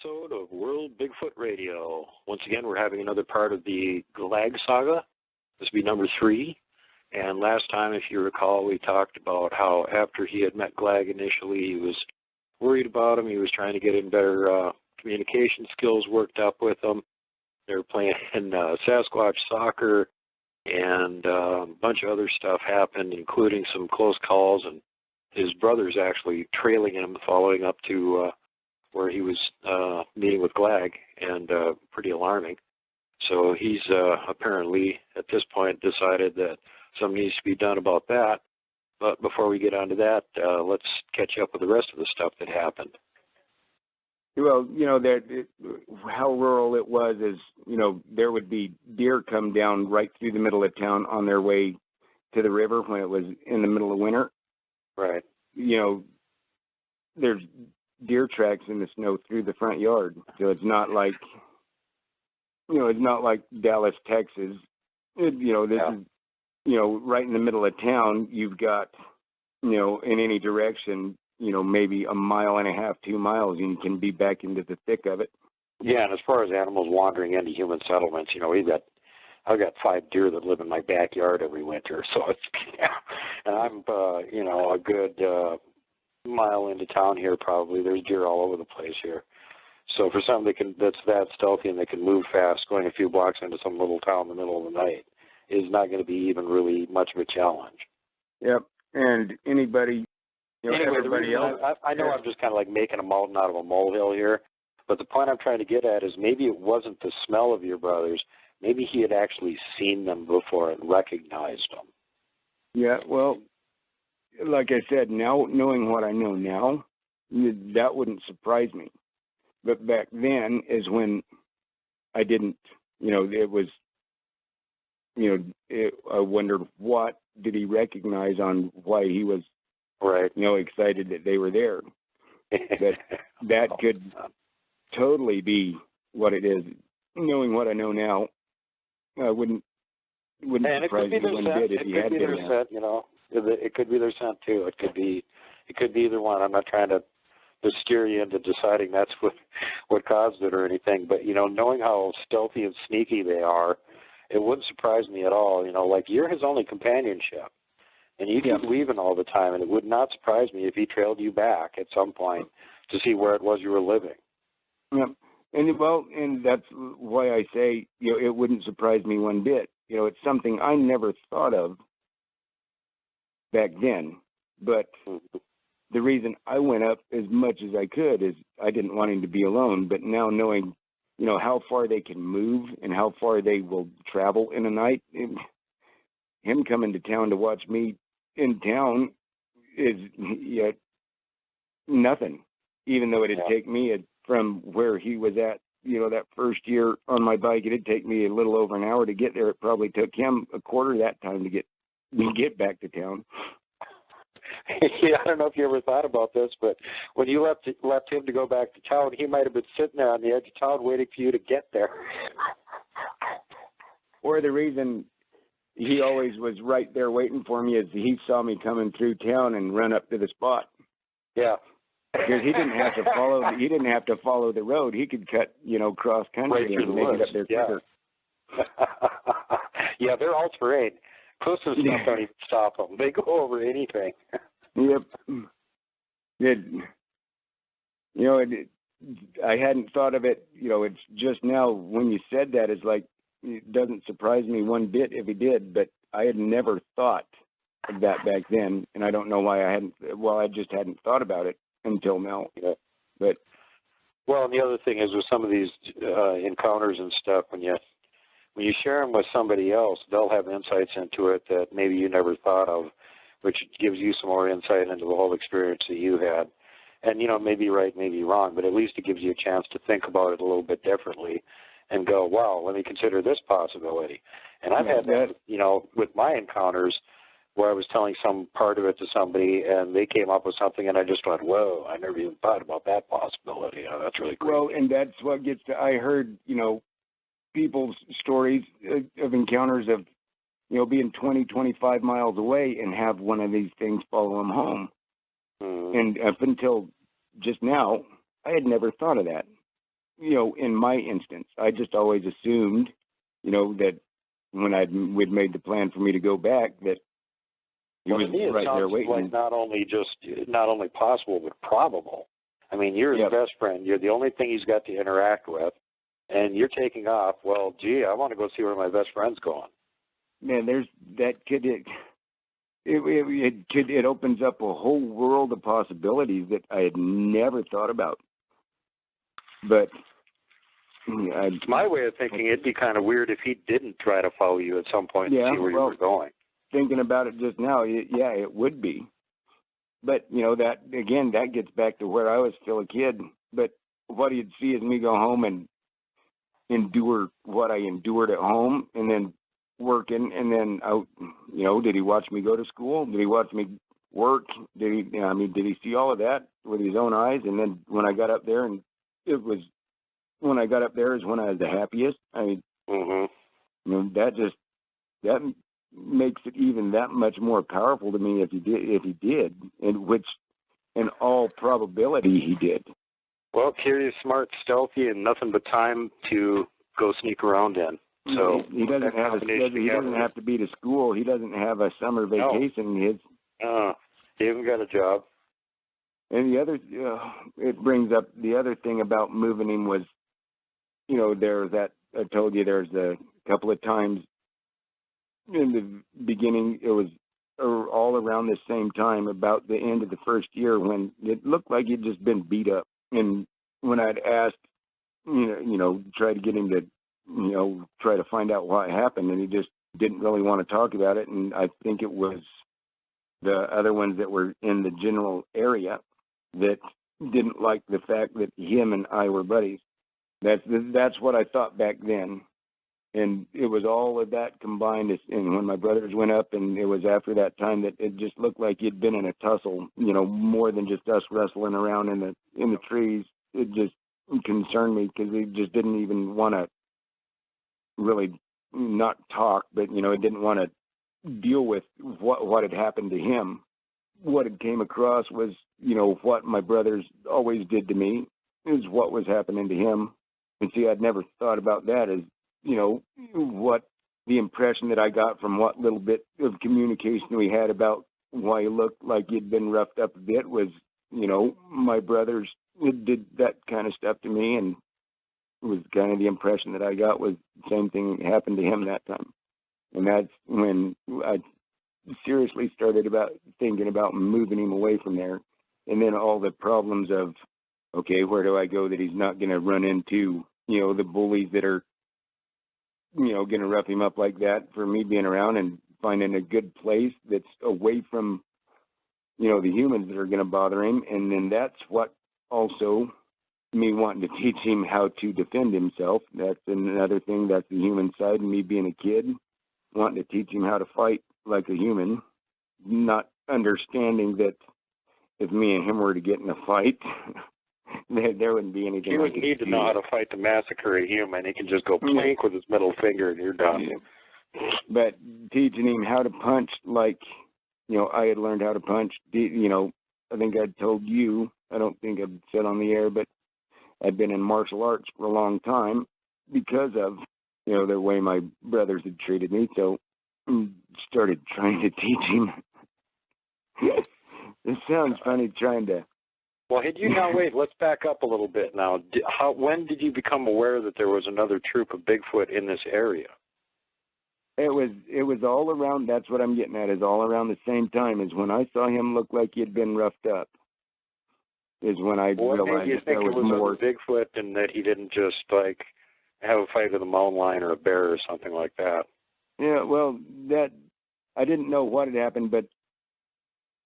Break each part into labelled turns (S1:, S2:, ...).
S1: episode of World Bigfoot Radio. Once again, we're having another part of the GLAGG saga. This will be number 3. And last time, if you recall, we talked about how after he had met GLAGG initially, he was worried about him. He was trying to get in better communication skills worked up with him. They were playing Sasquatch soccer, and a bunch of other stuff happened, including some close calls, and his brother's actually trailing him, following up to where he was meeting with GLAGG, and pretty alarming. So he's apparently, at this point, decided that something needs to be done about that. But before we get on to that, let's catch up with the rest of the stuff that happened.
S2: Well, how rural it was is, there would be deer come down right through the middle of town on their way to the river when it was in the middle of winter.
S1: Right.
S2: There's deer tracks in the snow through the front yard. So it's not like, it's not like Dallas, Texas. This is, right in the middle of town. You've got, in any direction, maybe a mile and a half, 2 miles, and you can be back into the thick of it. Yeah, and as far as animals wandering into human settlements, I've got 5 deer that live in my backyard every winter. So it's, and I'm, a good mile into town here probably. There's deer all over the place here. So for something that's that stealthy and they can move fast, going a few blocks into some little town in the middle of the night is not going to be even really much of a challenge. Yep, and anybody, everybody else. I know I'm just kind of like making a mountain out of a molehill here, but the point I'm trying to get at is maybe it wasn't the smell of your brothers. Maybe he had actually seen them before and recognized them. Yeah, well, like I said, now knowing what I know now, that wouldn't surprise me. But back then is when I didn't, it was, I wondered what did he recognize on why he was, right, excited that they were there. That could totally be what it is. Knowing what I know now, I wouldn't surprise me one bit if he had been there. It could be their scent too. It could be either one. I'm not trying to steer you into deciding that's what caused it or anything. But knowing how stealthy and sneaky they are, it wouldn't surprise me at all. Like you're his only companionship, and you keep leaving all the time, and it would not surprise me if he trailed you back at some point to see where it was you were living. Yeah, and that's why I say it wouldn't surprise me one bit. It's something I never thought of back then, but the reason I went up as much as I could is I didn't want him to be alone. But now knowing, how far they can move and how far they will travel in a night, him coming to town to watch me in town is nothing. Even though it'd take me from where he was at, that first year on my bike, it'd take me a little over an hour to get there. It probably took him a quarter of that time to get back to town. Yeah, I don't know if you ever thought about this, but when you left him to go back to town, he might have been sitting there on the edge of town waiting for you to get there. Or the reason he always was right there waiting for me is he saw me coming through town and run up to the spot. Yeah. Because he didn't have to follow the road. He could cut, cross country and make it up there quicker. Yeah, they're all terrain. Closest stuff don't even stop them. They go over anything. Yep. I hadn't thought of it. It's just now when you said that, it's like it doesn't surprise me one bit if he did. But I had never thought of that back then, and I don't know why I hadn't. Well, I just hadn't thought about it until now. Yeah. But and the other thing is with some of these encounters and stuff, when you share them with somebody else, they'll have insights into it that maybe you never thought of, which gives you some more insight into the whole experience that you had. And, maybe right, maybe wrong, but at least it gives you a chance to think about it a little bit differently and go, wow, let me consider this possibility. And I've had that, with my encounters where I was telling some part of it to somebody and they came up with something and I just went, whoa, I never even thought about that possibility. That's really cool. Well, and that's what gets to, I heard, people's stories of encounters of, being 20, 25 miles away and have one of these things follow them home. And up until just now, I had never thought of that. in my instance, I just always assumed, that when we'd made the plan for me to go back, that he was right there waiting.
S1: Like not only possible, but probable. I mean, you're his best friend. You're the only thing he's got to interact with, and you're taking off. Well, gee, I want to go see where my best friend's going.
S2: Man, there's that kid. It opens up a whole world of possibilities that I had never thought about. But
S1: my way of thinking, it'd be kind of weird if he didn't try to follow you at some point and see where you were going.
S2: Thinking about it just now, it would be. But, that gets back to where I was still a kid. But what he'd see is me go home and endure what I endured at home, and then working, and then out, did he watch me go to school? Did he watch me work? Did he see all of that with his own eyes? And then when I got up there, is when I was the happiest. I mean, that makes it even that much more powerful to me if he did, and which in all probability he did.
S1: Well, curious, smart, stealthy, and nothing but time to go sneak around in. So
S2: he doesn't have a schedule. He doesn't have to be to school. He doesn't have a summer vacation.
S1: He hasn't got a job.
S2: And the other, it brings up the other thing about moving him was, I told you there's a couple of times in the beginning, it was all around the same time, about the end of the first year, when it looked like he'd just been beat up. And when I'd asked, try to get him to, try to find out what happened, and he just didn't really want to talk about it. And I think it was the other ones that were in the general area that didn't like the fact that him and I were buddies. That's what I thought back then. And it was all of that combined. And when my brothers went up, and it was after that time that it just looked like he'd been in a tussle, more than just us wrestling around in the trees. It just concerned me, because he just didn't even want to really not talk, but, it didn't want to deal with what had happened to him. What had came across was, what my brothers always did to me is what was happening to him. And see, I'd never thought about that as, what the impression that I got from what little bit of communication we had about why he looked like he'd been roughed up a bit was, my brothers did that kind of stuff to me, and it was kind of the impression that I got was the same thing happened to him that time. And that's when I seriously started thinking about moving him away from there. And then all the problems of, okay, where do I go that he's not going to run into, the bullies that are, going to rough him up like that, for me being around and finding a good place that's away from, the humans that are going to bother him. And then that's what also me wanting to teach him how to defend himself. That's another thing. That's the human side, and me being a kid, wanting to teach him how to fight like a human, not understanding that if me and him were to get in a fight, there wouldn't be anything.
S1: He would need to know how to fight to massacre a human. He can just go plink with his middle finger, and you're done.
S2: But teaching him how to punch like, I had learned how to punch. I think I told you, I don't think I've said on the air, but I'd been in martial arts for a long time because of, the way my brothers had treated me. So I started trying to teach him. It sounds funny trying to.
S1: Well, wait, let's back up a little bit now. When did you become aware that there was another troop of Bigfoot in this area?
S2: It was all around, that's what I'm getting at, is all around the same time as when I saw him look like he had been roughed up, is when I realized that there was more.
S1: Bigfoot, and that he didn't just, have a fight with a mountain lion or a bear or something like that.
S2: Yeah, well, that, I didn't know what had happened, but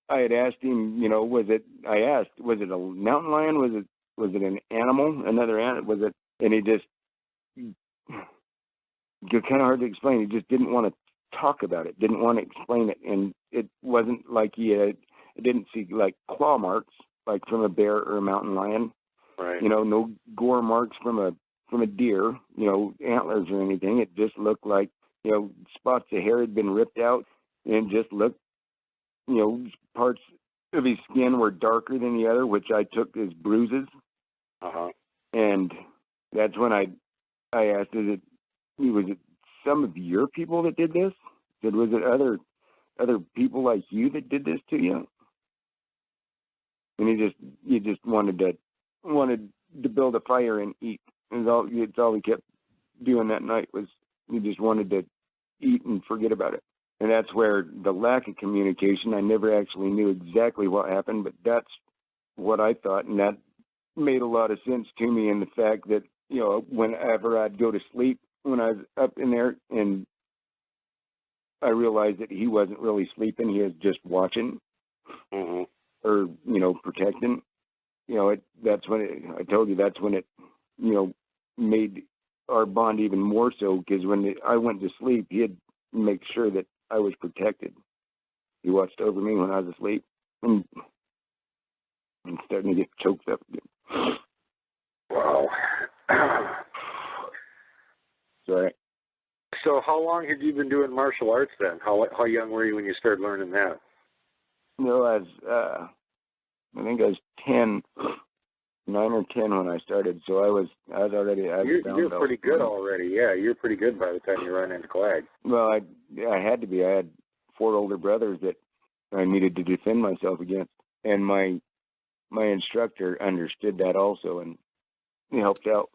S2: I had asked him, was it a mountain lion? Was it an animal? Another animal? And he just, kind of hard to explain. He just didn't want to talk about it, didn't want to explain it. And it wasn't like it didn't see like claw marks, like from a bear or a mountain lion.
S1: Right.
S2: No gore marks from a deer, antlers or anything. It just looked like, spots of hair had been ripped out, and just looked, parts of his skin were darker than the other, which I took as bruises.
S1: Uh-huh.
S2: And that's when I asked, was it some of your people that did this? I said, was it other people like you that did this to you? And he just wanted to build a fire and eat. It's all he kept doing that night was he just wanted to eat and forget about it. And that's where the lack of communication, I never actually knew exactly what happened, but that's what I thought. And that made a lot of sense to me in the fact that, you know, whenever I'd go to sleep when I was up in there and I realized that he wasn't really sleeping, he was just watching or, you know, protecting, you know, that's when I told you that's when it, you know, made our bond even more so, because when I went to sleep, he'd make sure that I was protected. He watched over me when I was asleep. And I'm starting to get choked up again.
S1: Wow.
S2: Sorry.
S1: So how long had you been doing martial arts then? How young were you when you started learning that?
S2: No, I think I was 10, 9 or 10 when I started. So I was already.
S1: You're pretty good already. Yeah, you're pretty good by the time you run into GLAGG.
S2: Well, I had to be. I had 4 older brothers that I needed to defend myself against, and my instructor understood that also, and he helped out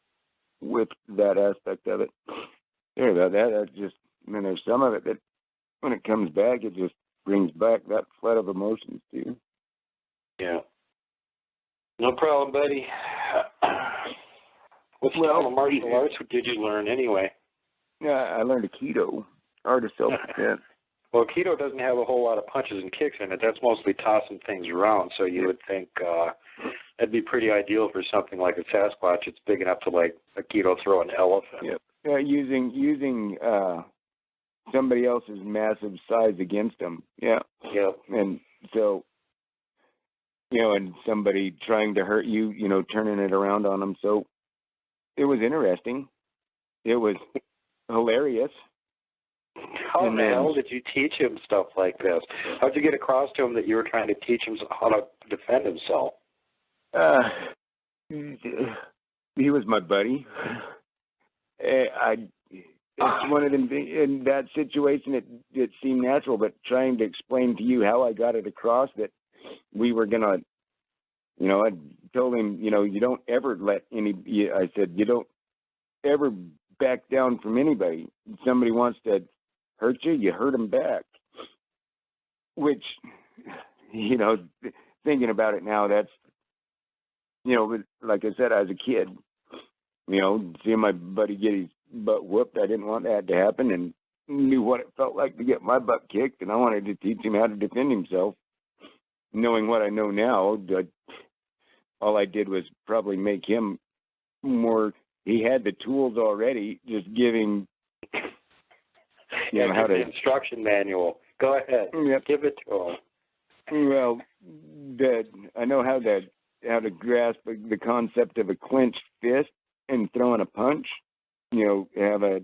S2: with that aspect of it. Sorry about that. That's just, I mean, there's some of it that when it comes back, it just brings back that flood of emotions to you.
S1: Yeah. No problem, buddy. What style of martial arts did you learn anyway?
S2: Yeah, I learned Aikido, art of self-defense.
S1: Well, Aikido doesn't have a whole lot of punches and kicks in it. That's mostly tossing things around. So you would think that'd be pretty ideal for something like a Sasquatch. It's big enough to, like, Aikido throw an elephant.
S2: Yep. Using somebody else's massive size against them. Yeah.
S1: Yep.
S2: And so, you know, and somebody trying to hurt you, you know, turning it around on them. So it was interesting. It was hilarious.
S1: How the hell did you teach him stuff like this? How'd you get across to him that you were trying to teach him how to defend himself?
S2: He was my buddy. It's one of them things, in that situation, it seemed natural, but trying to explain to you how I got it across that we were going to, you know, I told him, you know, you don't ever I said, you don't ever back down from anybody. If somebody wants to hurt you, you hurt them back. Which, you know, thinking about it now, that's, you know, like I said, I was a kid. You know, seeing my buddy get his butt whooped, I didn't want that to happen, and knew what it felt like to get my butt kicked, and I wanted to teach him how to defend himself. Knowing what I know now, all I did was probably make him more. He had the tools already, just giving, you know, how to.
S1: The instruction manual. Go ahead.
S2: Yep.
S1: Give it to him.
S2: Well, I know how to grasp the concept of a clenched fist and throwing a punch. You know,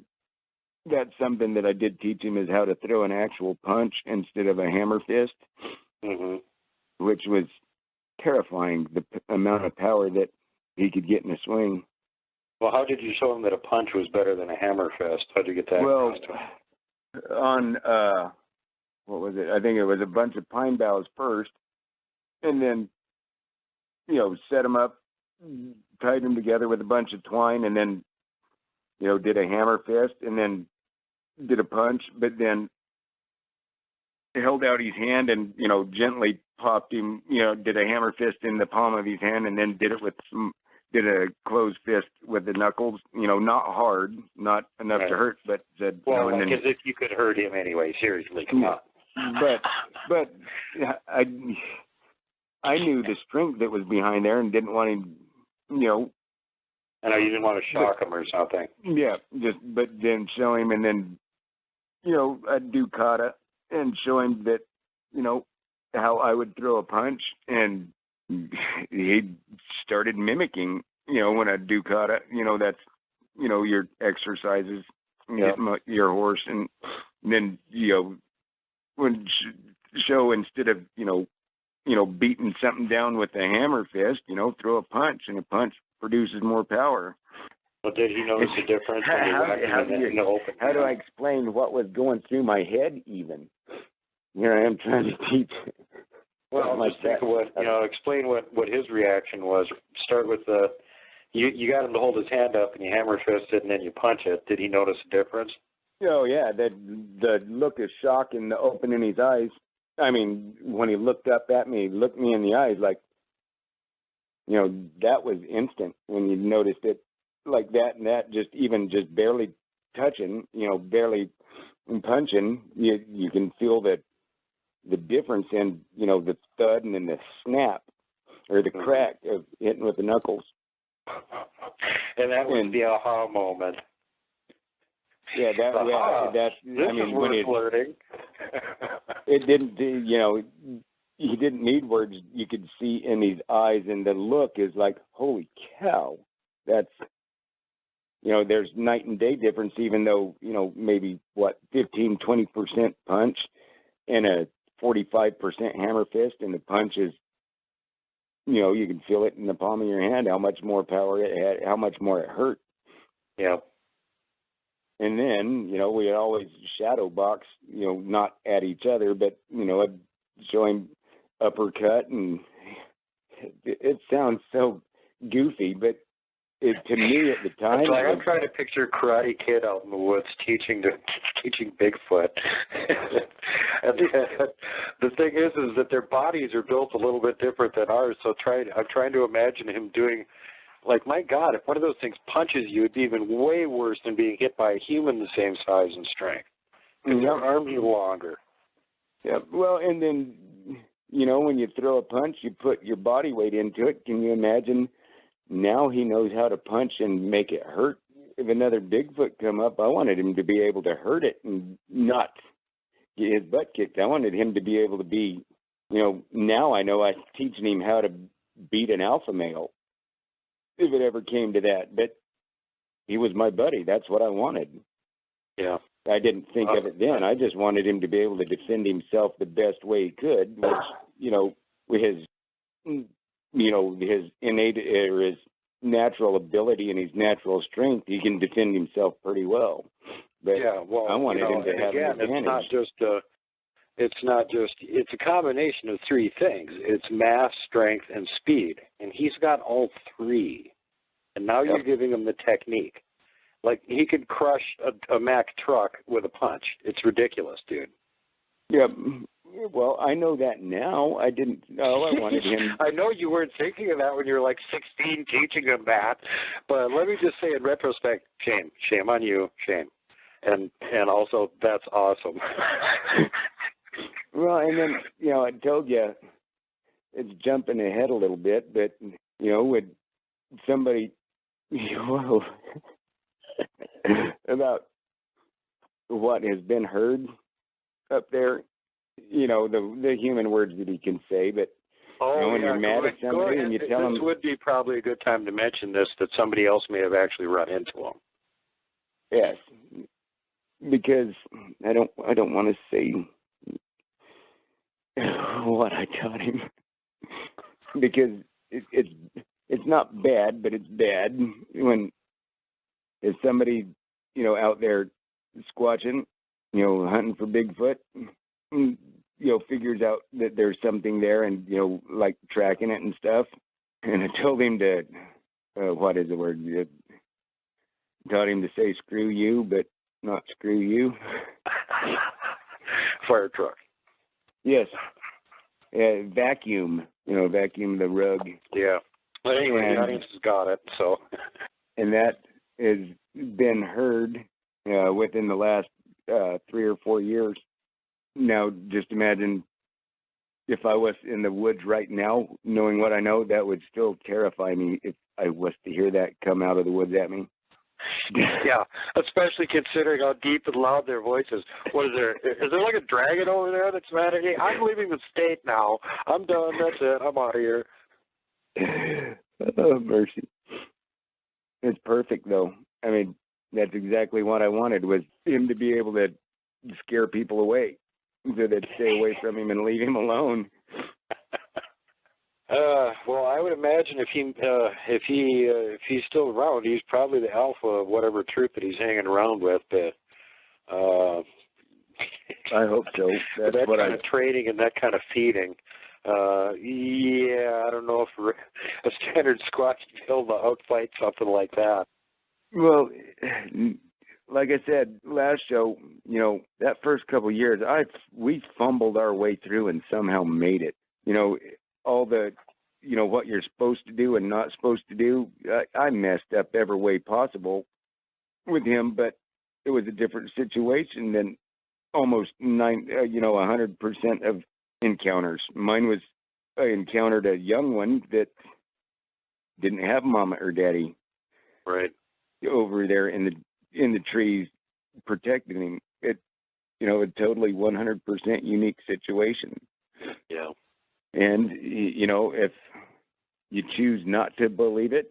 S2: that's something that I did teach him, is how to throw an actual punch instead of a hammer fist, which was terrifying, the amount of power that he could get in a swing.
S1: Well, how did you show him that a punch was better than a hammer fist? How did you get that across to him?
S2: On, what was it? I think it was a bunch of pine boughs first, and then, you know, set them up, tied them together with a bunch of twine, and then, you know, did a hammer fist, and then did a punch, but then held out his hand and, you know, gently popped him, you know, did a hammer fist in the palm of his hand, and then did a closed fist with the knuckles, you know, not hard, not enough to hurt, but said,
S1: well,
S2: you know, and then,
S1: as if you could hurt him anyway, seriously, come on.
S2: But I knew the strength that was behind there and didn't want him, you know.
S1: I know you didn't want to shock him or something.
S2: Yeah, but then show him, and then, you know, I'd do kata and show him that, you know, how I would throw a punch, and he started mimicking, you know, when I do kata, you know, that's, you know, your exercises, getting your horse, and then, you know, when show, instead of, you know, beating something down with a hammer fist, you know, throw a punch, and a punch produces more power.
S1: But did he notice a difference when you went in the open?
S2: How do I explain what was going through my head even? Here I am trying to teach.
S1: Well, just think of what, explain what his reaction was. Start with you got him to hold his hand up and you hammer fist it and then you punch it. Did he notice a difference?
S2: Oh, yeah, the look of shock in the open in his eyes. I mean, when he looked up at me, he looked me in the eyes like, that was instant when you noticed it like that, and that just barely touching, barely punching, you can feel the difference in, the thud and then the snap or the crack of hitting with the knuckles.
S1: And that was the aha moment.
S2: Yeah, that's.
S1: This is worth learning.
S2: It didn't, he didn't need words. You could see in his eyes, and the look is like, holy cow, that's. There's night and day difference, even though, maybe 15-20% punch and a 45% hammer fist, and the punch is, you can feel it in the palm of your hand, how much more power it had, how much more it hurt.
S1: Yeah.
S2: And then, we always shadow box, not at each other, but, I'd show him uppercut, and it sounds so goofy, but to me at the time,
S1: it's like I'm trying to picture Karate Kid out in the woods teaching Bigfoot. And the thing is that their bodies are built a little bit different than ours. So I'm trying to imagine him doing, like, my God, if one of those things punches you, it'd be even way worse than being hit by a human the same size and strength. Because their arms are longer.
S2: Yeah. Well, and then when you throw a punch, you put your body weight into it. Can you imagine? Now he knows how to punch and make it hurt. If another Bigfoot come up, I wanted him to be able to hurt it and not get his butt kicked. I wanted him to be able to be, now I know I'm teaching him how to beat an alpha male, if it ever came to that. But he was my buddy. That's what I wanted. Yeah. I didn't think of it then. I just wanted him to be able to defend himself the best way he could, which, with his his innate or his natural ability and his natural strength, he can defend himself pretty well. But I wanted him to have an advantage. It's a combination of three things. It's mass, strength, and speed. And he's got all three. And now you're giving him the technique. Like, he could crush a Mack truck with a punch. It's ridiculous, dude. Yeah. Well, I know that now. I didn't know. I wanted him. I know you weren't thinking of that when you were like 16 teaching him that. But let me just say in retrospect, shame. Shame on you. Shame. And also, that's awesome. Well, and then, I told you, it's jumping ahead a little bit, but, with somebody, about what has been heard up there, the human words that he can say, but when you're mad at somebody and you tell them... This would be probably a good time to mention this, that somebody else may have actually run into him. Yes, because I don't want to say what I taught him, because it's not bad, but it's bad when if somebody, out there squatching, hunting for Bigfoot, figures out that there's something there and, like tracking it and stuff. And I told him to, what is the word? Taught him to say screw you, but not screw you. Fire truck. Yes. Vacuum, vacuum the rug. Yeah. But anyway, the audience has got it, so. And that has been heard within the last 3 or 4 years. Now, just imagine if I was in the woods right now, knowing what I know, that would still terrify me if I was to hear that come out of the woods at me. Yeah, especially considering how deep and loud their voice is. What is there? Is there like a dragon over there that's mad at me? I'm leaving the state now. I'm done. That's it. I'm out of here. Oh, mercy. It's perfect, though. I mean, that's exactly what I wanted, was him to be able to scare people away, so they'd stay away from him and leave him alone.
S1: Well, I would imagine if he's still around, he's probably the alpha of whatever troop that he's hanging around with. But
S2: I hope so. That's
S1: that
S2: what
S1: kind of training and that kind of feeding. Yeah, I don't know if a standard Squatch can be able to outfight something like that.
S2: Well, like I said last show, that first couple of years, we fumbled our way through and somehow made it. All the, what you're supposed to do and not supposed to do. I messed up every way possible with him, but it was a different situation than almost 100% of encounters. Mine was, I encountered a young one that didn't have mama or daddy.
S1: Right.
S2: Over there in the trees protecting him. A totally 100% unique situation.
S1: Yeah.
S2: And, if you choose not to believe it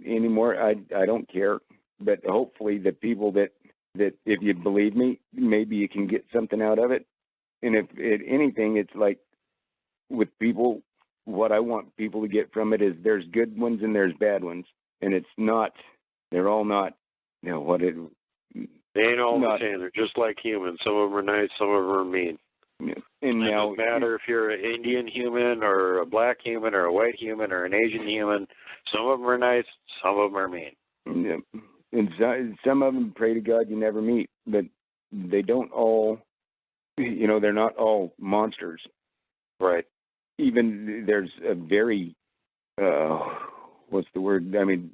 S2: anymore, I don't care. But hopefully the people that if you believe me, maybe you can get something out of it. And if anything, it's like with people, what I want people to get from it is there's good ones and there's bad ones. And it's not, they're all not, they
S1: ain't all the same. They're just like humans. Some of them are nice, some of them are mean.
S2: And
S1: it
S2: now,
S1: doesn't matter if you're an Indian human or a black human or a white human or an Asian human. Some of them are nice, some of them are mean.
S2: Yeah. And some of them, pray to God, you never meet. But they don't all, they're not all monsters.
S1: Right.
S2: Even there's a very, what's the word? I mean,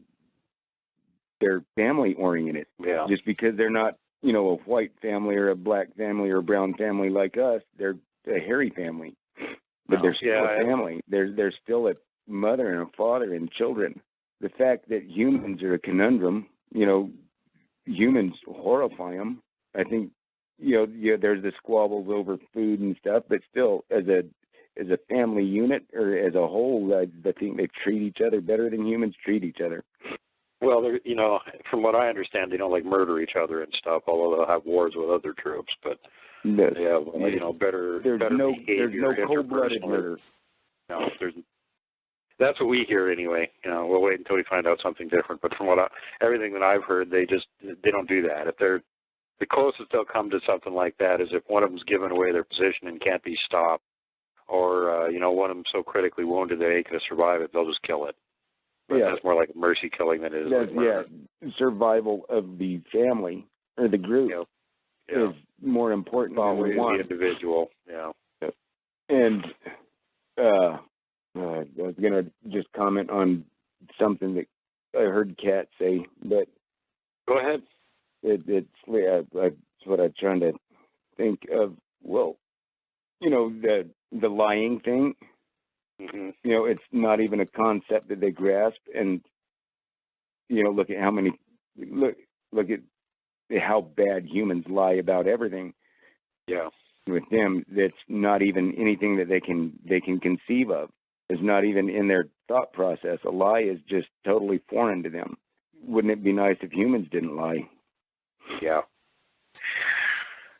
S2: they're family oriented.
S1: Yeah.
S2: Just because they're not, a white family or a black family or a brown family like us, they're a hairy family. But they're still a family. There's still a mother and a father and children. The fact that humans are a conundrum, humans horrify them. I think, there's the squabbles over food and stuff, but still, as a family unit or as a whole, I think they treat each other better than humans treat each other.
S1: Well, from what I understand, they don't murder each other and stuff, although they'll have wars with other troops. But
S2: yes.
S1: they have, better.
S2: There's
S1: better
S2: no
S1: behavior,
S2: cold-blooded murder.
S1: No, that's what we hear anyway. We'll wait until we find out something different. But from everything that I've heard, they don't do that. If they're the closest they'll come to something like that is if one of them's given away their position and can't be stopped, or one of them so critically wounded they ain't going to survive it, they'll just kill it. But that's more like mercy killing than it is.
S2: Survival of the family or the group is more important than the
S1: individual. Yeah.
S2: And I was going to just comment on something that I heard Kat say, but
S1: go ahead.
S2: It's what I'm trying to think of. Well, the lying thing.
S1: Mm-hmm.
S2: It's not even a concept that they grasp, and look at how bad humans lie about everything.
S1: Yeah,
S2: with them, that's not even anything that they can conceive of. It's not even in their thought process. A lie is just totally foreign to them. Wouldn't it be nice if humans didn't lie?
S1: Yeah.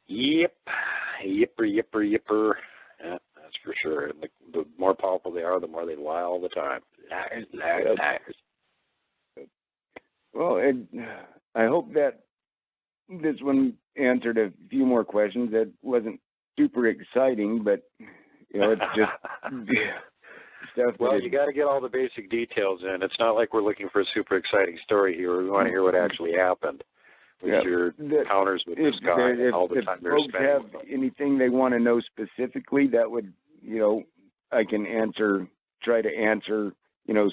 S1: Yep. Yipper. Yeah, that's for sure. The more powerful they are, the more they lie all the time. Liars.
S2: Well, I hope that this one answered a few more questions. That wasn't super exciting, but it's just stuff.
S1: Well, you got to get all the basic details in. It's not like we're looking for a super exciting story here. We want to hear what actually happened. Your encounters with this guy and all the time they're spending. If folks have
S2: anything they want to know specifically, that would, I can try to answer,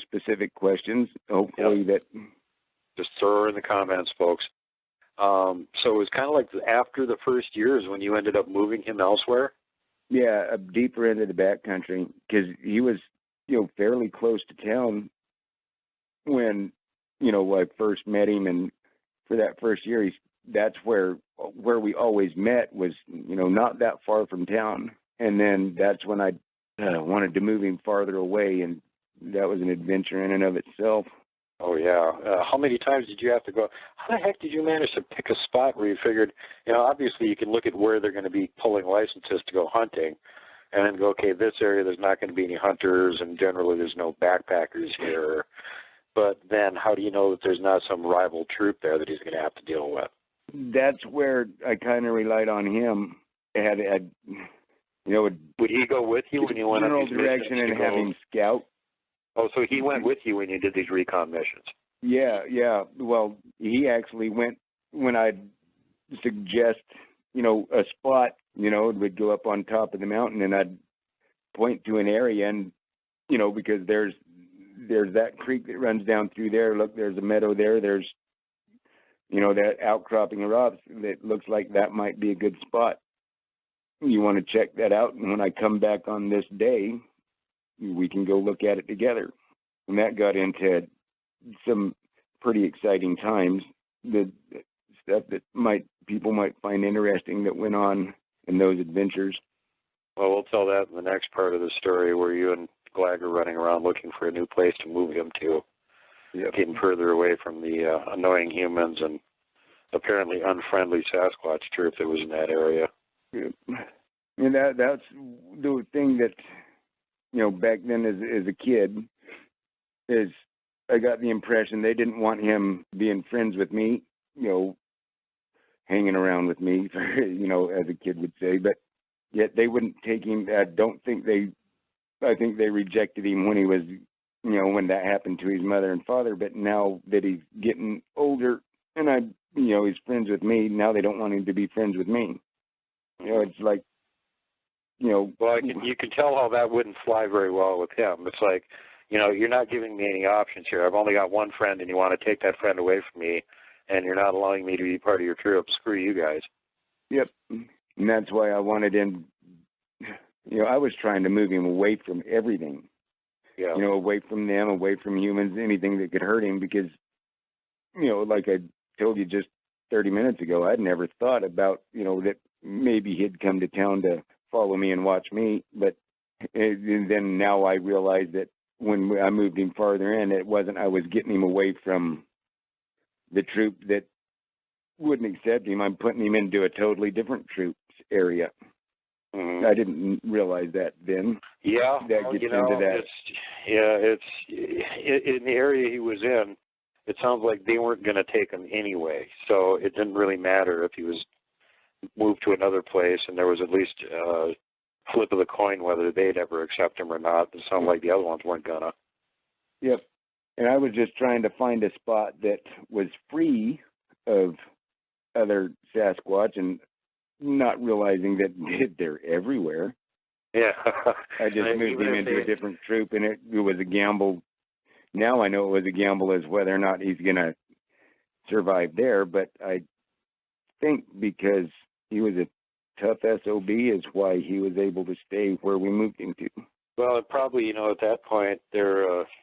S2: specific questions. Hopefully that.
S1: Just throw her in the comments, folks. So it was kind of like after the first years when you ended up moving him elsewhere?
S2: Yeah, deeper into the backcountry, because he was, fairly close to town when, I first met him, and for that first year, that's where we always met was, not that far from town. And then that's when I wanted to move him farther away, and that was an adventure in and of itself.
S1: Oh, yeah. How many times did you have to go? How the heck did you manage to pick a spot where you figured, obviously you can look at where they're going to be pulling licenses to go hunting, and then go, okay, this area there's not going to be any hunters, and generally there's no backpackers here. But then how do you know that there's not some rival troop there that he's going to have to deal with?
S2: That's where I kind of relied on him.
S1: Would he go with you when you went on these
S2: direction and have him scout?
S1: Oh, so he went with you when you did these recon missions?
S2: Yeah. Well, he actually went when I'd suggest, a spot, would go up on top of the mountain, and I'd point to an area, and, because there's that creek that runs down through there. Look, there's a meadow there. There's, that outcropping of rocks that looks like that might be a good spot. You want to check that out, and when I come back on this day, we can go look at it together. And that got into some pretty exciting times. The stuff that people might find interesting that went on in those adventures.
S1: Well, we'll tell that in the next part of the story, where you and GLAGG are running around looking for a new place to move him to.
S2: Yep.
S1: Getting further away from the annoying humans and apparently unfriendly Sasquatch troop that was in that area.
S2: Yep. And that's the thing that, back then as a kid, is I got the impression they didn't want him being friends with me, hanging around with me, as a kid would say, but yet they wouldn't take him. I think they rejected him when he was, when that happened to his mother and father, but now that he's getting older and he's friends with me, now they don't want him to be friends with me. It's like,
S1: Well, you can tell how that wouldn't fly very well with him. It's like, you're not giving me any options here. I've only got one friend, and you want to take that friend away from me, and you're not allowing me to be part of your troop. Screw you guys. Yep.
S2: And that's why I wanted him, I was trying to move him away from everything.
S1: Yeah.
S2: Away from them, away from humans, anything that could hurt him, because, like I told you just 30 minutes ago, I'd never thought about, that maybe he'd come to town to follow me and watch me. But and then now I realize that when I moved him farther in, it wasn't I was getting him away from the troop that wouldn't accept him. I'm putting him into a totally different troop's area. Mm-hmm. I didn't realize that then.
S1: Yeah,
S2: that gets into that.
S1: It's in the area he was in. It sounds like they weren't going to take him anyway, so it didn't really matter if he was moved to another place, and there was at least a flip of the coin whether they'd ever accept him or not. It sounded like the other ones weren't gonna.
S2: Yep. And I was just trying to find a spot that was free of other Sasquatch, and not realizing that they're everywhere.
S1: Yeah.
S2: I just moved him into a different troop, and it was a gamble. Now I know it was a gamble as whether or not he's going to survive there, but I think because he was a tough SOB is why he was able to stay where we moved him to.
S1: Well, and probably, at that point,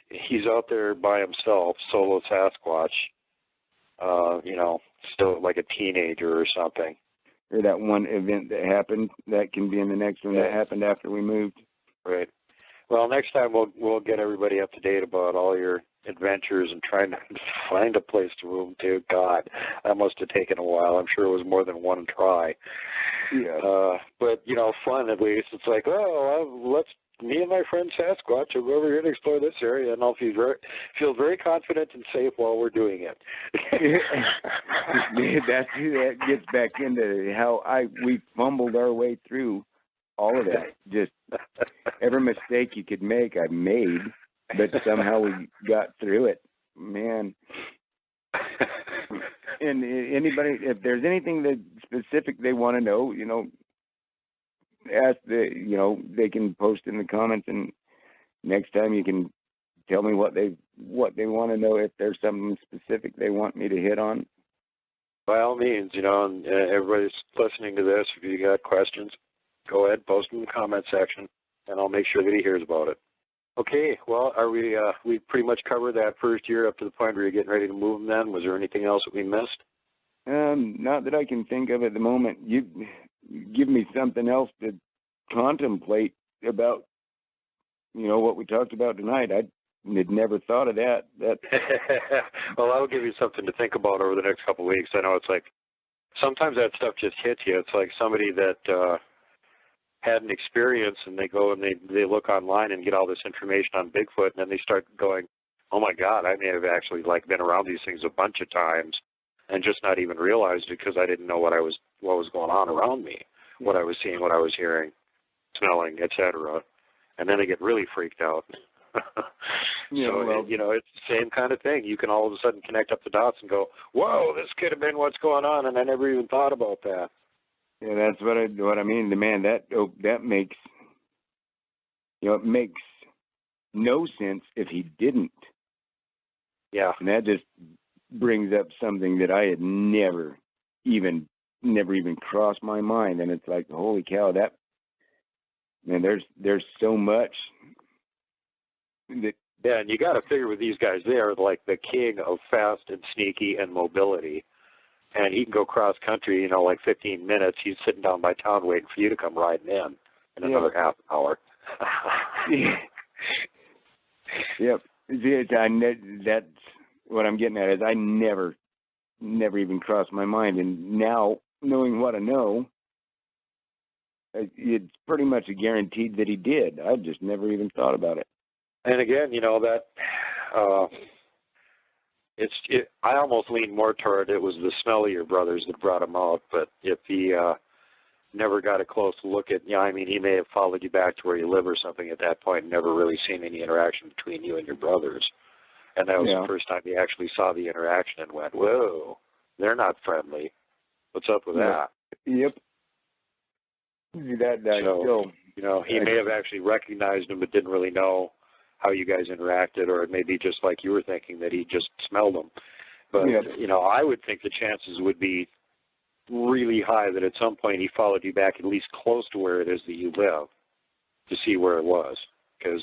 S1: he's out there by himself, solo Sasquatch, still like a teenager or something.
S2: Or that one event that happened, that can be in the next one that happened after we moved.
S1: Right. Well, next time we'll get everybody up to date about all your adventures and trying to find a place to move to. God, that must have taken a while. I'm sure it was more than one try.
S2: Yeah.
S1: But fun at least. It's like, me and my friend Sasquatch will go over here and explore this area, and I'll feel very confident and safe while we're doing it.
S2: that gets back into how we fumbled our way through all of that. Just every mistake you could make, I made, but somehow we got through it. Man. And anybody, if there's anything that specific they want to know, ask they can post in the comments, and next time you can tell me what they want to know, if there's something specific they want me to hit on.
S1: By all means, and everybody's listening to this, if you got questions, go ahead, post them in the comment section, and I'll make sure that he hears about it. Okay, well, are we pretty much covered that first year up to the point where you're getting ready to move them then? Was there anything else that we missed?
S2: Not that I can think of at the moment. You give me something else to contemplate about, what we talked about tonight. I had never thought of that.
S1: Well, I'll give you something to think about over the next couple of weeks. I know it's like sometimes that stuff just hits you. It's like somebody that had an experience and they go and they look online and get all this information on Bigfoot, and then they start going, oh my God, I may have actually like been around these things a bunch of times and just not even realized it because I didn't know what was going on around me, what I was seeing, what I was hearing, smelling, etc. And then they get really freaked out. It's the same kind of thing. You can all of a sudden connect up the dots and go, whoa, this could have been what's going on, and I never even thought about that.
S2: Yeah, that's what I mean. The man that makes, it makes no sense if he didn't.
S1: Yeah.
S2: And that just brings up something that I had never even crossed my mind. And it's like, holy cow, there's so much that.
S1: Yeah, and you got to figure with these guys, they are like the king of fast and sneaky and mobility. And he can go cross country, like 15 minutes. He's sitting down by town waiting for you to come riding in another half hour.
S2: Yep. That's what I'm getting at is I never even crossed my mind. And now, knowing what I know, it's pretty much a guaranteed that he did. I just never even thought about it.
S1: And again, I almost lean more toward it was the smell of your brothers that brought him out. But if he never got a close look at, he may have followed you back to where you live or something at that point and never really seen any interaction between you and your brothers. And that was the first time he actually saw the interaction and went, whoa, they're not friendly. What's up with that?
S2: Yep.
S1: He may have actually recognized him but didn't really know how you guys interacted, or it may be just like you were thinking that he just smelled them. But, I would think the chances would be really high that at some point he followed you back at least close to where it is that you live to see where it was. Because,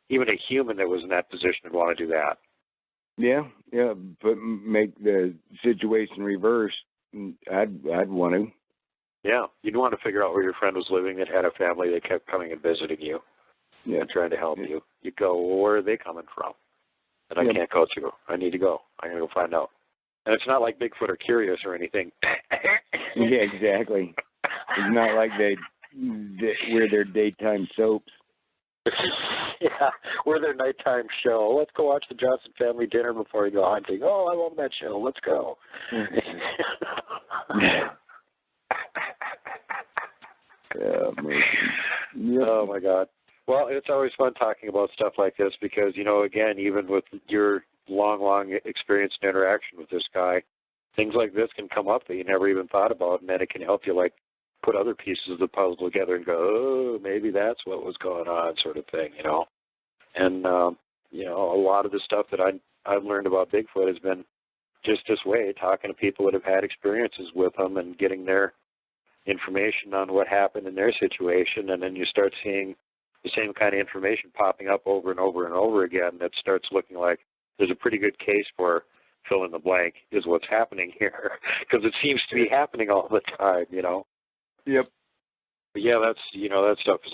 S1: even a human that was in that position would want to do that.
S2: Yeah, but make the situation reverse, I'd want to.
S1: Yeah, you'd want to figure out where your friend was living that had a family that kept coming and visiting you. And trying to help you. You go, well, where are they coming from? And I can't go to. I need to go. I'm going to go find out. And it's not like Bigfoot are curious or anything.
S2: Yeah, exactly. It's not like they wear their daytime soaps.
S1: Yeah, we're their nighttime show. Let's go watch the Johnson family dinner before we go hunting. Oh, I love that show. Let's go. Oh, my God. Well, it's always fun talking about stuff like this because, again, even with your long experience and interaction with this guy, things like this can come up that you never even thought about, and then it can help you, like, put other pieces of the puzzle together and go, oh, maybe that's what was going on, sort of thing, And, a lot of the stuff that I've learned about Bigfoot has been just this way, talking to people that have had experiences with them and getting their information on what happened in their situation, and then you start seeing the same kind of information popping up over and over and over again that starts looking like there's a pretty good case for fill in the blank is what's happening here, because it seems to be happening all the time,
S2: Yep.
S1: But yeah, that's, that stuff is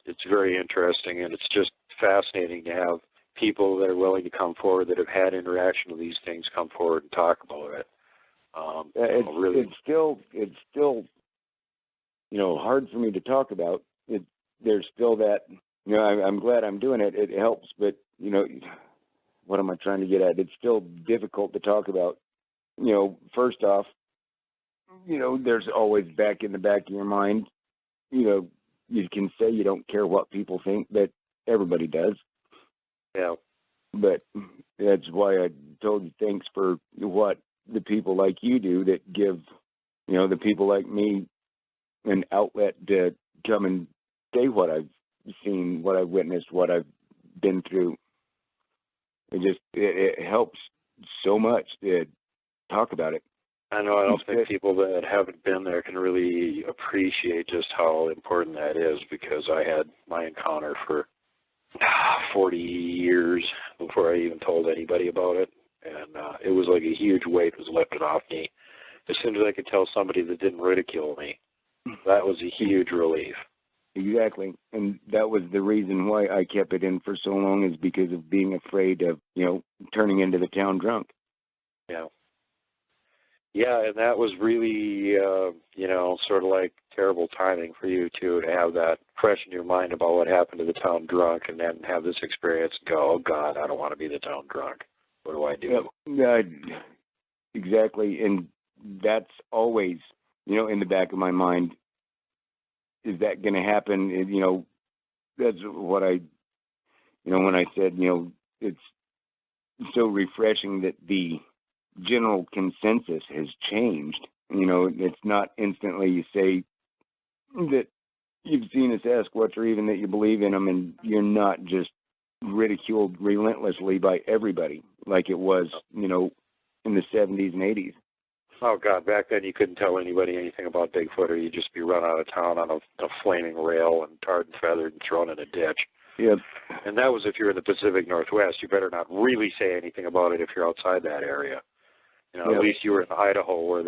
S1: it's very interesting, and it's just fascinating to have people that are willing to come forward that have had interaction with these things come forward and talk about it.
S2: It's still hard for me to talk about. There's still that, I'm glad I'm doing it. It helps, but, what am I trying to get at? It's still difficult to talk about. First off, there's always back in the back of your mind, you can say you don't care what people think, but everybody does.
S1: Yeah.
S2: But that's why I told you thanks for what the people like you do that give, the people like me an outlet to come and say what I've seen, what I've witnessed, what I've been through. It helps so much to talk about it.
S1: I know. I don't think people that haven't been there can really appreciate just how important that is, because I had my encounter for 40 years before I even told anybody about it. And it was like a huge weight was lifted off me. As soon as I could tell somebody that didn't ridicule me, that was a huge relief.
S2: Exactly. And that was the reason why I kept it in for so long, is because of being afraid of, turning into the town drunk.
S1: Yeah. Yeah, and that was really, sort of like terrible timing for you, too, to have that fresh in your mind about what happened to the town drunk and then have this experience and go, oh, God, I don't want to be the town drunk. What do I do?
S2: Yeah, exactly. And that's always, in the back of my mind. Is that going to happen? That's what when I said, it's so refreshing that the general consensus has changed. It's not instantly you say that you've seen a Sasquatch or even that you believe in them, and you're not just ridiculed relentlessly by everybody like it was, in the 70s and 80s.
S1: Oh, God, back then you couldn't tell anybody anything about Bigfoot, or you'd just be run out of town on a flaming rail and tarred and feathered and thrown in a ditch.
S2: Yep.
S1: And that was if you're in the Pacific Northwest. You better not really say anything about it if you're outside that area. Yep. At least you were in Idaho where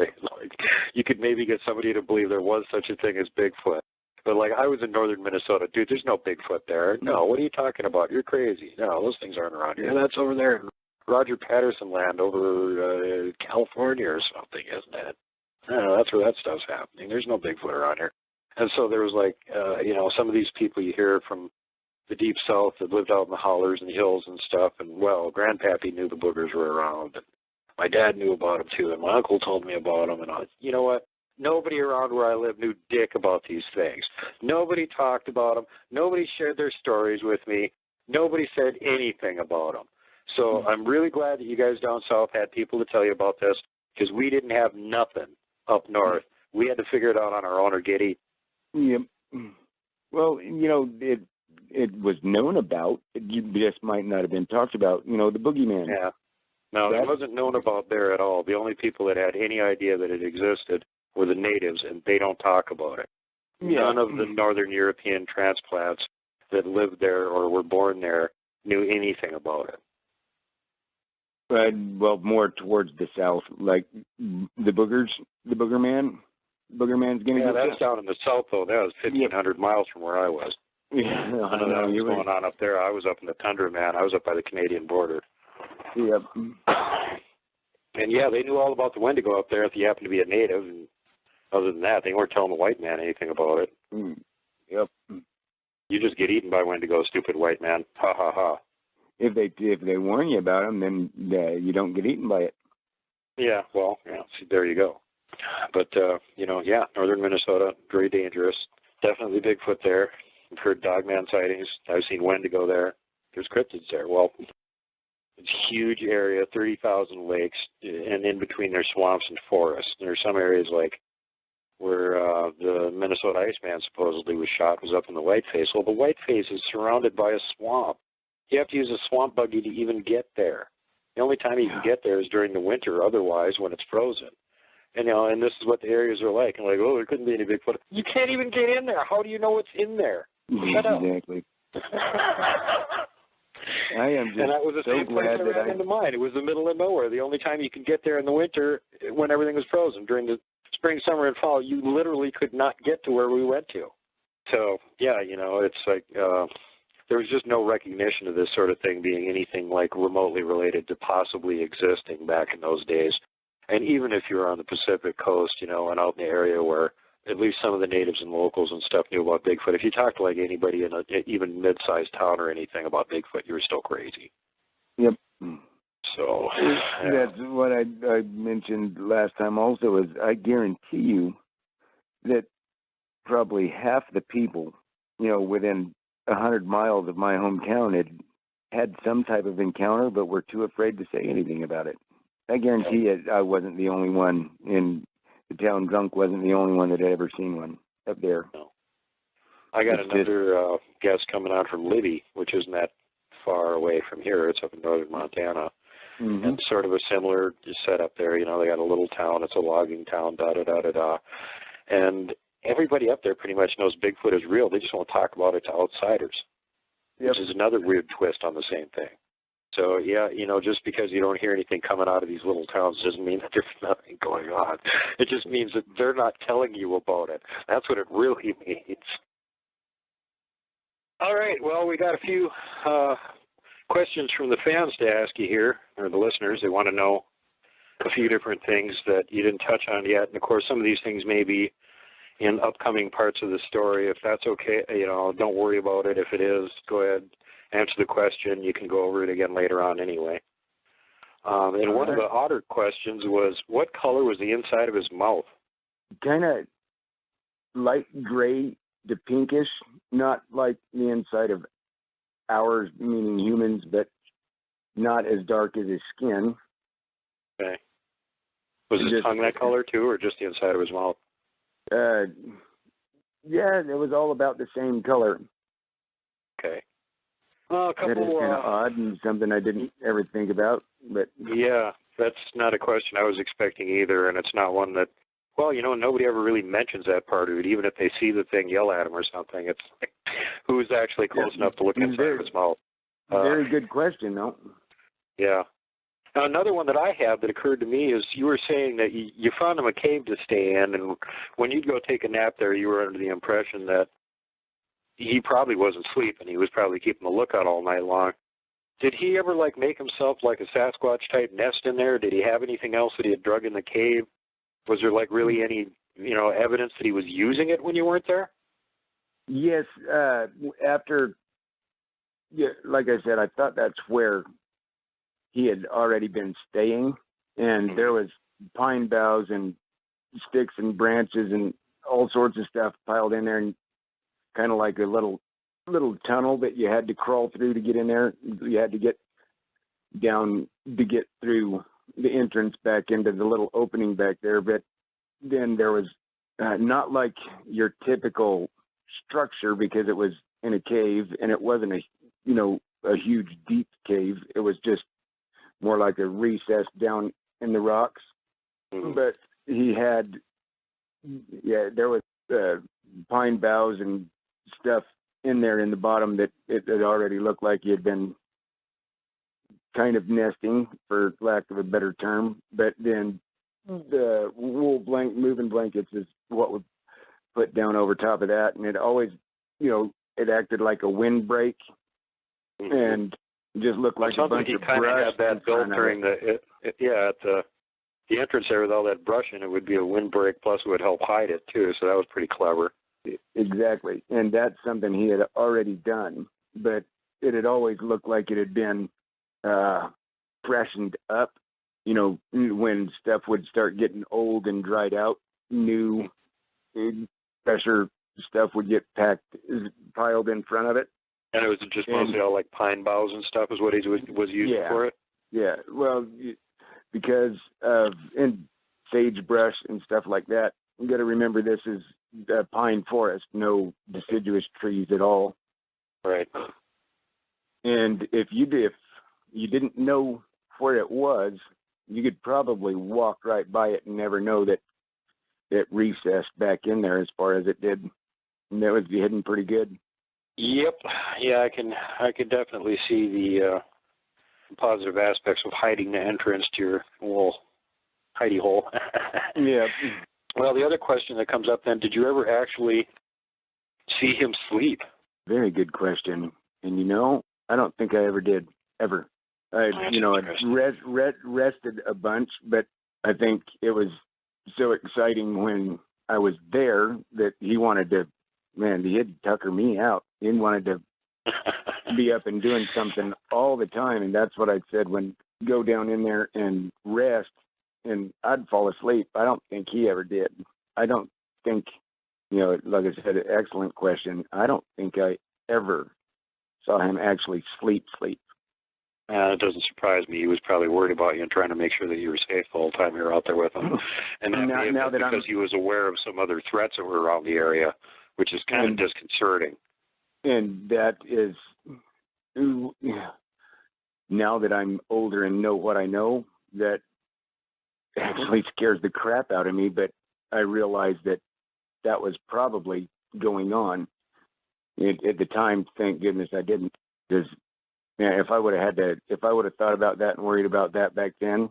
S1: you could maybe get somebody to believe there was such a thing as Bigfoot. But, I was in northern Minnesota. Dude, there's no Bigfoot there. No, what are you talking about? You're crazy. No, those things aren't around here. That's over there in Roger Patterson land over California or something, isn't it? No, that's where that stuff's happening. There's no Bigfoot around here. And so there was some of these people you hear from the deep south that lived out in the hollers and the hills and stuff. And, well, Grandpappy knew the boogers were around. And my dad knew about them, too. And my uncle told me about them. And you know what? Nobody around where I live knew dick about these things. Nobody talked about them. Nobody shared their stories with me. Nobody said anything about them. So I'm really glad that you guys down south had people to tell you about this, because we didn't have nothing up north. We had to figure it out on our own or get eaten.
S2: Yep. Well, it was known about. It just might not have been talked about. The boogeyman.
S1: Yeah. No, it wasn't known about there at all. The only people that had any idea that it existed were the natives, and they don't talk about it. Yeah. None of the northern European transplants that lived there or were born there knew anything about it.
S2: Well, more towards the south, like the boogerman. Boogerman's going to
S1: get that's down in the south, though. That was 1,500 miles from where I was.
S2: Yeah,
S1: I know that was going on up there. I was up in the tundra, man. I was up by the Canadian border.
S2: Yep.
S1: And, yeah, they knew all about the Wendigo up there if you happened to be a native. And other than that, they weren't telling the white man anything about it.
S2: Yep.
S1: You just get eaten by Wendigo, stupid white man. Ha, ha, ha.
S2: If they warn you about them, then you don't get eaten by it.
S1: Yeah, well, see, there you go. But, northern Minnesota, very dangerous. Definitely Bigfoot there. I've heard dogman sightings. I've seen Wendigo there. There's cryptids there. Well, it's a huge area, 30,000 lakes, and in between there's swamps and forests. There are some areas where the Minnesota Iceman supposedly was shot, was up in the Whiteface. Well, the Whiteface is surrounded by a swamp. You have to use a swamp buggy to even get there. The only time you can get there is during the winter, otherwise when it's frozen. And, and this is what the areas are like. And there couldn't be any Bigfoot. You can't even get in there. How do you know what's in there? Shut up.
S2: Exactly. I am just
S1: and that was the
S2: so
S1: same place
S2: glad
S1: that ran into mine. It was the middle of nowhere. The only time you can get there in the winter, when everything was frozen. During the spring, summer, and fall, you literally could not get to where we went to. So, it's like there was just no recognition of this sort of thing being anything remotely related to possibly existing back in those days. And even if you were on the Pacific coast, and out in the area where at least some of the natives and locals and stuff knew about Bigfoot, if you talked to anybody in even mid-sized town or anything about Bigfoot, you were still crazy.
S2: Yep.
S1: So
S2: that's what I mentioned last time also, is I guarantee you that probably half the people, within 100 miles of my hometown had some type of encounter, but were too afraid to say anything about it. I guarantee it. I wasn't the only one in the town. Drunk wasn't the only one that had ever seen one up there.
S1: No. I got another guest coming out from Libby, which isn't that far away from here. It's up in northern Montana. Mm-hmm. And sort of a similar setup there. They got a little town. It's a logging town, da-da-da-da-da. And everybody up there pretty much knows Bigfoot is real. They just won't talk about it to outsiders, which is another weird twist on the same thing. So, just because you don't hear anything coming out of these little towns doesn't mean that there's nothing going on. It just means that they're not telling you about it. That's what it really means. All right, well, we got a few questions from the fans to ask you here, or the listeners. They want to know a few different things that you didn't touch on yet. And, of course, some of these things may be in upcoming parts of the story. If that's okay, don't worry about it. If it is, go ahead, answer the question. You can go over it again later on anyway. And one of the odder questions was, what color was the inside of his mouth?
S2: Kind of light gray to pinkish, not like the inside of ours, meaning humans, but not as dark as his skin.
S1: Okay. Was his tongue that color too, or just the inside of his mouth?
S2: Yeah, it was all about the same color.
S1: Okay. Well, a couple
S2: that is kind of odd and something I didn't ever think about. But
S1: yeah, that's not a question I was expecting either, and it's not one that, well, nobody ever really mentions that part of it. Even if they see the thing, yell at him or something. It's like, who's actually close enough to look inside of his mouth?
S2: Very good question, though.
S1: Yeah. Now, another one that I have that occurred to me is you were saying that you found him a cave to stay in, and when you'd go take a nap there, you were under the impression that he probably wasn't sleeping. He was probably keeping a lookout all night long. Did he ever, make himself like a Sasquatch-type nest in there? Did he have anything else that he had drug in the cave? Was there, really any, evidence that he was using it when you weren't there?
S2: Yes. After, like I said, I thought that's where he had already been staying, and there was pine boughs and sticks and branches and all sorts of stuff piled in there, and kind of like a little tunnel that you had to crawl through to get in there. You had to get down to get through the entrance back into the little opening back there. But then there was not like your typical structure, because it was in a cave, and it wasn't a huge deep cave. It was just more like a recess down in the rocks. But he had, there was pine boughs and stuff in there in the bottom that it already looked like he had been kind of nesting, for lack of a better term. But then the moving blankets is what would put down over top of that, and it always, it acted like a windbreak, and just looked like a bunch of brush.
S1: He kind of had that built during at the entrance there with all that brush, and it would be a windbreak, plus it would help hide it too. So that was pretty clever.
S2: Exactly, and that's something he had already done, but it had always looked like it had been freshened up. When stuff would start getting old and dried out, new fresher stuff would get piled in front of it.
S1: And it was just mostly all like pine boughs and stuff is what he was using for it? Yeah,
S2: well, because of sagebrush and stuff like that, you got to remember this is a pine forest, no deciduous trees at all.
S1: Right.
S2: And if you didn't know where it was, you could probably walk right by it and never know that it recessed back in there as far as it did. And that would be hidden pretty good.
S1: Yep. Yeah, I can definitely see the positive aspects of hiding the entrance to your little hidey hole.
S2: Yeah.
S1: Well, the other question that comes up then, did you ever actually see him sleep?
S2: Very good question. And I don't think I ever did, ever. I rested a bunch, but I think it was so exciting when I was there that he wanted to, he'd tucker me out. He wanted to be up and doing something all the time, and that's what I said when go down in there and rest, and I'd fall asleep. I don't think he ever did. I don't think, like I said, excellent question. I don't think I ever saw him actually sleep.
S1: It doesn't surprise me. He was probably worried about you and trying to make sure that you were safe the whole time you were out there with him. And that because he was aware of some other threats that were around the area, which is kind of disconcerting.
S2: And that is, now that I'm older and know what I know, that actually scares the crap out of me. But I realized that was probably going on. At the time, thank goodness I didn't, because if I would have thought about that and worried about that back then,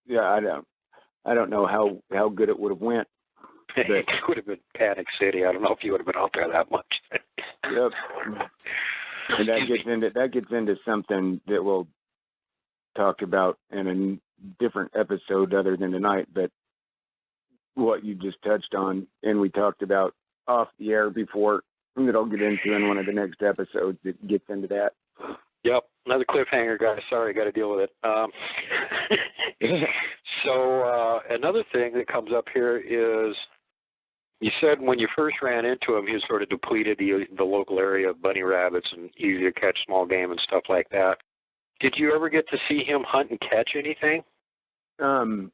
S2: I don't know how good it would have went. But
S1: it would have been Panic City. I don't know if you would have been out there that much.
S2: Yep. And that gets into something that we'll talk about in different episode other than tonight, but what you just touched on, and we talked about off the air before, that I'll get into in one of the next episodes that gets into that.
S1: Yep, another cliffhanger, guys. Sorry, got to deal with it. So another thing that comes up here is, you said when you first ran into him, he was sort of depleted the local area of bunny rabbits and easy to catch small game and stuff like that. Did you ever get to see him hunt and catch anything?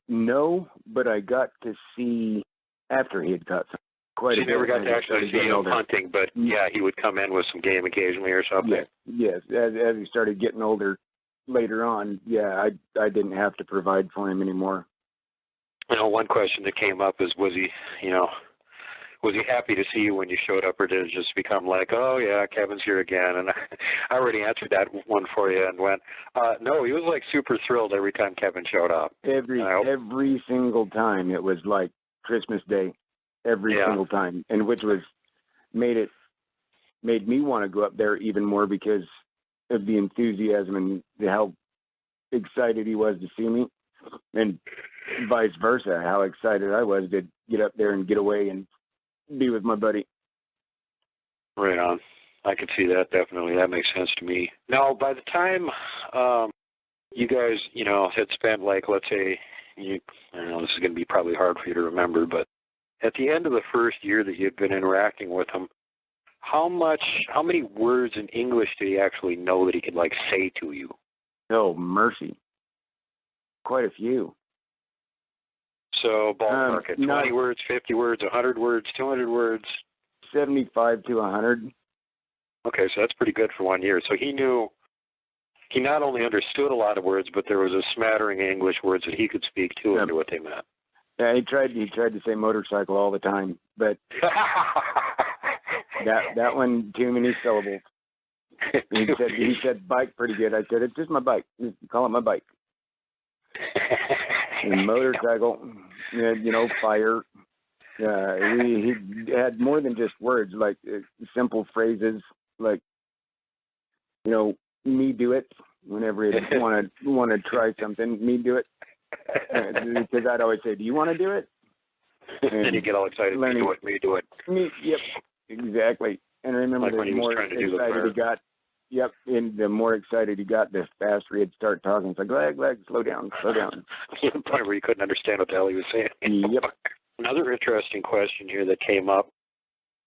S2: No, but I got to see after he had caught some.
S1: So you never got to actually see him hunting, but yeah, he would come in with some game occasionally or something.
S2: Yes. As he started getting older later on, yeah, I didn't have to provide for him anymore.
S1: You know, one question that came up is, was he happy to see you when you showed up, or did it just become like, oh yeah, Kevin's here again? And I already answered that one for you and went, no, he was like super thrilled every time Kevin showed up.
S2: Every single time it was like Christmas Day. Every single time, and which was made me want to go up there even more because of the enthusiasm and how excited he was to see me, and vice versa, how excited I was to get up there and get away and be with my buddy.
S1: Right on. I could see that, definitely. That makes sense to me. Now, by the time you guys, had spent, like, let's say, I know this is going to be probably hard for you to remember, but at the end of the first year that you'd been interacting with him, how many words in English did he actually know that he could, like, say to you?
S2: Oh, mercy. Quite a few.
S1: So, ballpark it, 20 words, 50 words, 100 words, 200 words?
S2: 75 to 100.
S1: Okay, so that's pretty good for 1 year. So he not only understood a lot of words, but there was a smattering of English words that he could speak to and knew what they meant.
S2: Yeah, he tried to say motorcycle all the time, but that one too many syllables. He said bike pretty good. I said, it's just my bike. Just call it my bike. And motorcycle, fire. He had more than just words, like simple phrases, like, me do it. Whenever he want to try something, me do it. Because I'd always say, do you want to do it?
S1: And then you get all excited, me do it.
S2: Yep, exactly. And I remember
S1: like
S2: the more excited he got, and the more excited he got, the faster he'd start talking. It's like, GLAGG, slow down.
S1: The point where you couldn't understand what the hell he was saying.
S2: Yep.
S1: Another interesting question here that came up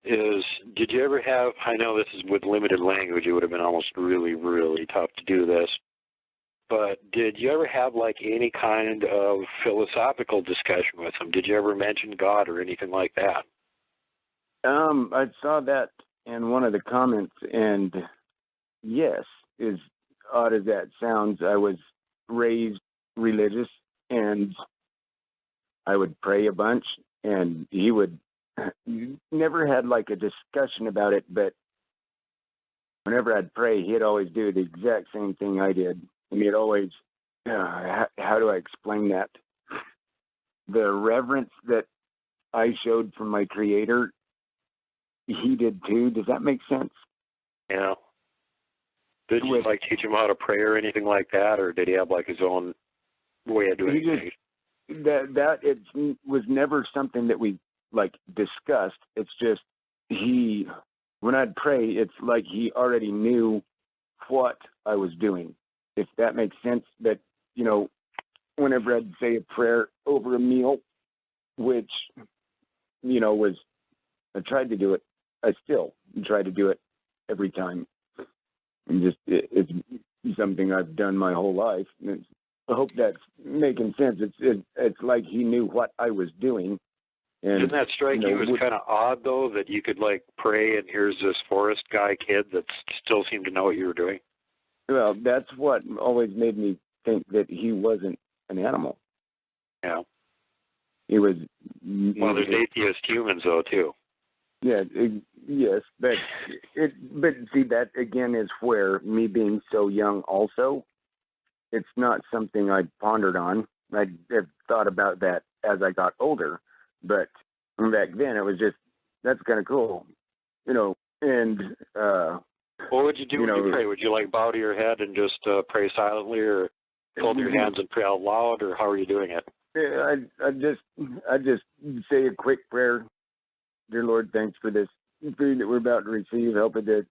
S1: is, did you ever have, I know this is with limited language, it would have been almost really, really tough to do this, but did you ever have, like, any kind of philosophical discussion with him? Did you ever mention God or anything like that?
S2: I saw that in one of the comments, and yes, as odd as that sounds, I was raised religious, and I would pray a bunch, and he would never had, like, a discussion about it, but whenever I'd pray, he'd always do the exact same thing I did. And he'd always, how do I explain that? The reverence that I showed for my Creator, he did too. Does that make sense?
S1: Yeah. Did you, like, teach him how to pray or anything like that, or did he have, like, his own way of doing things?
S2: It was never something that we, like, discussed. It's just when I'd pray, it's like he already knew what I was doing, if that makes sense. That, whenever I'd say a prayer over a meal, which, was, I tried to do it. I still try to do it every time. And just, it's something I've done my whole life. And I hope that's making sense. It's like he knew what I was doing. And,
S1: didn't that strike you as kind of odd, though, that you could, like, pray and here's this forest guy kid that still seemed to know what you were doing?
S2: Well, that's what always made me think that he wasn't an animal.
S1: Yeah.
S2: He was...
S1: Well, there's atheist humans, though, too.
S2: Yeah, yes, but see, that, again, is where me being so young also, it's not something I pondered on. I have thought about that as I got older. But back then, it was just, that's kind of cool, and...
S1: what would you do when you pray? Would you, like, bow to your head and just pray silently, or fold your hands and pray out loud, or how are you doing it?
S2: Yeah, I just say a quick prayer. Dear Lord, thanks for this food that we're about to receive. Help it to,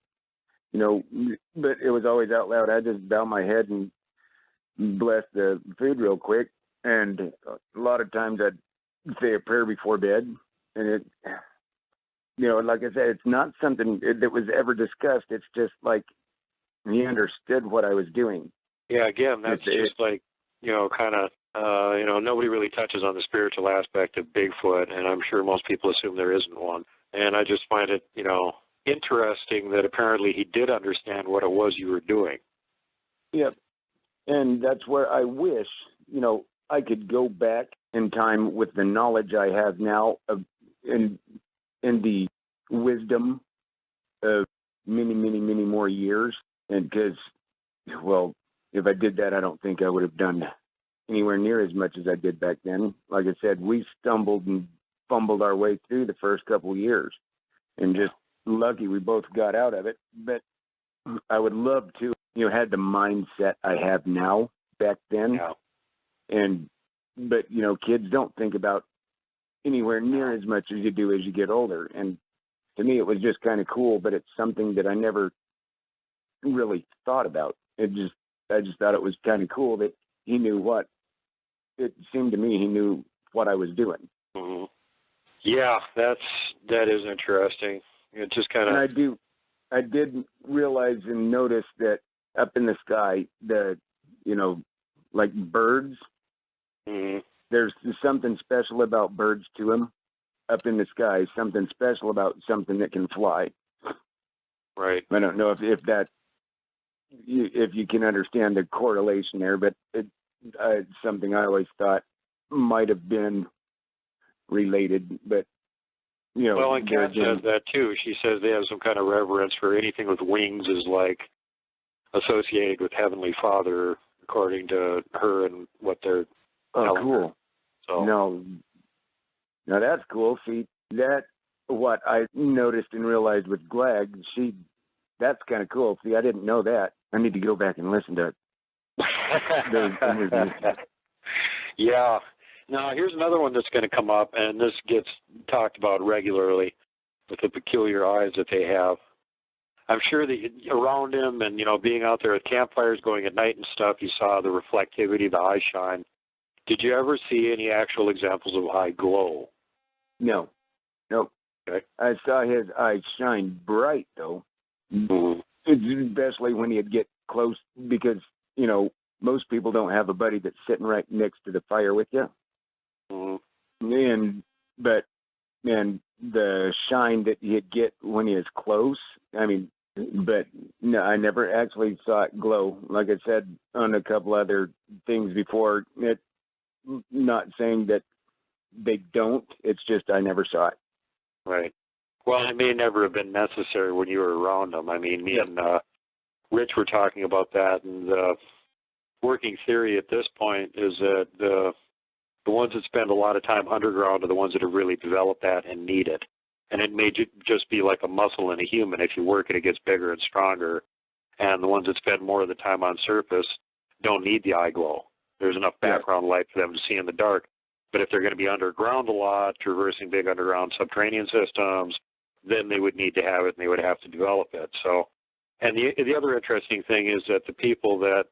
S2: but it was always out loud. I just bow my head and bless the food real quick. And a lot of times I'd say a prayer before bed. And it, like I said, it's not something that was ever discussed. It's just like he understood what I was doing.
S1: Yeah, again, that's just like, kind of, nobody really touches on the spiritual aspect of Bigfoot, and I'm sure most people assume there isn't one. And I just find it, interesting that apparently he did understand what it was you were doing.
S2: Yep. And that's where I wish, I could go back in time with the knowledge I have now in the wisdom of many, many, many more years. And because, if I did that, I don't think I would have done anywhere near as much as I did back then. Like I said, we stumbled and fumbled our way through the first couple of years, and just lucky we both got out of it. But I would love to, had the mindset I have now back then.
S1: Yeah.
S2: But kids don't think about anywhere near as much as you do as you get older. And to me, it was just kind of cool, but it's something that I never really thought about. I just thought it was kind of cool that he knew what. It seemed to me he knew what I was doing.
S1: Mm-hmm. Yeah, that is interesting. It just kind of.
S2: And I did realize and notice that up in the sky, like birds.
S1: Mm-hmm.
S2: There's something special about birds to them up in the sky. Something special about something that can fly.
S1: Right.
S2: I don't know if you can understand the correlation there, but it's something I always thought might have been related. But
S1: well, and Kat says that too. She says they have some kind of reverence for anything with wings is like associated with Heavenly Father, according to her and what they're telling
S2: cool.
S1: her. So
S2: no, that's cool. See, that what I noticed and realized with GLAGG, that's kind of cool. See, I didn't know that. I need to go back and listen to those interviews.
S1: Yeah. Now, here's another one that's going to come up, and this gets talked about regularly with the peculiar eyes that they have. I'm sure that around him and, being out there at campfires, going at night and stuff, you saw the reflectivity, the eye shine. Did you ever see any actual examples of eye glow?
S2: No. Nope.
S1: Okay.
S2: I saw his eyes shine bright, though.
S1: Mm-hmm.
S2: Especially when he'd get close, because, most people don't have a buddy that's sitting right next to the fire with you.
S1: Mm-hmm.
S2: But the shine that he'd get when he was close, but no, I never actually saw it glow. Like I said on a couple other things before, not saying that they don't, it's just I never saw it.
S1: Right. Well, it may never have been necessary when you were around them. Me and Rich were talking about that, and the working theory at this point is that the ones that spend a lot of time underground are the ones that have really developed that and need it. And it may just be like a muscle in a human. If you work it, it gets bigger and stronger. And the ones that spend more of the time on surface don't need the eye glow. There's enough background light for them to see in the dark. But if they're going to be underground a lot, traversing big underground subterranean systems, then they would need to have it, and they would have to develop it. So, and the other interesting thing is that the people that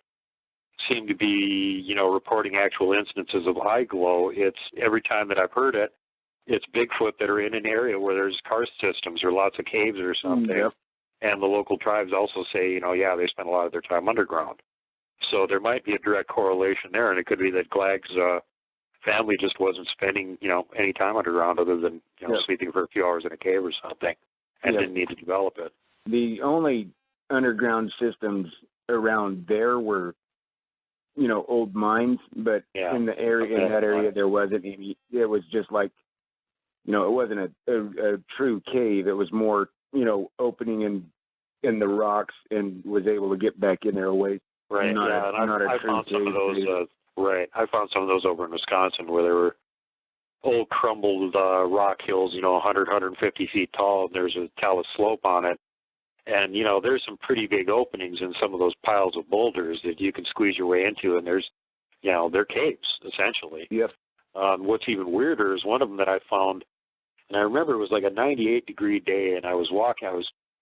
S1: seem to be, reporting actual instances of eye glow, it's every time that I've heard it, it's Bigfoot that are in an area where there's karst systems or lots of caves or something.
S2: Yep.
S1: And the local tribes also say, they spend a lot of their time underground. So there might be a direct correlation there, and it could be that GLAGG's family just wasn't spending, any time underground other than, sleeping for a few hours in a cave or something, and didn't need to develop it.
S2: The only underground systems around there were, old mines, but in the area, in that area, there wasn't any. It was just like, it wasn't a true cave. It was more, opening in the rocks, and was able to get back in there away.
S1: Right. I found some of those. I found some of those over in Wisconsin where there were old crumbled rock hills, 100, 150 feet tall, and there's a talus slope on it. And, there's some pretty big openings in some of those piles of boulders that you can squeeze your way into, and there's they're caves, essentially.
S2: Yep.
S1: What's even weirder is one of them that I found, and I remember it was like a 98-degree day, and I was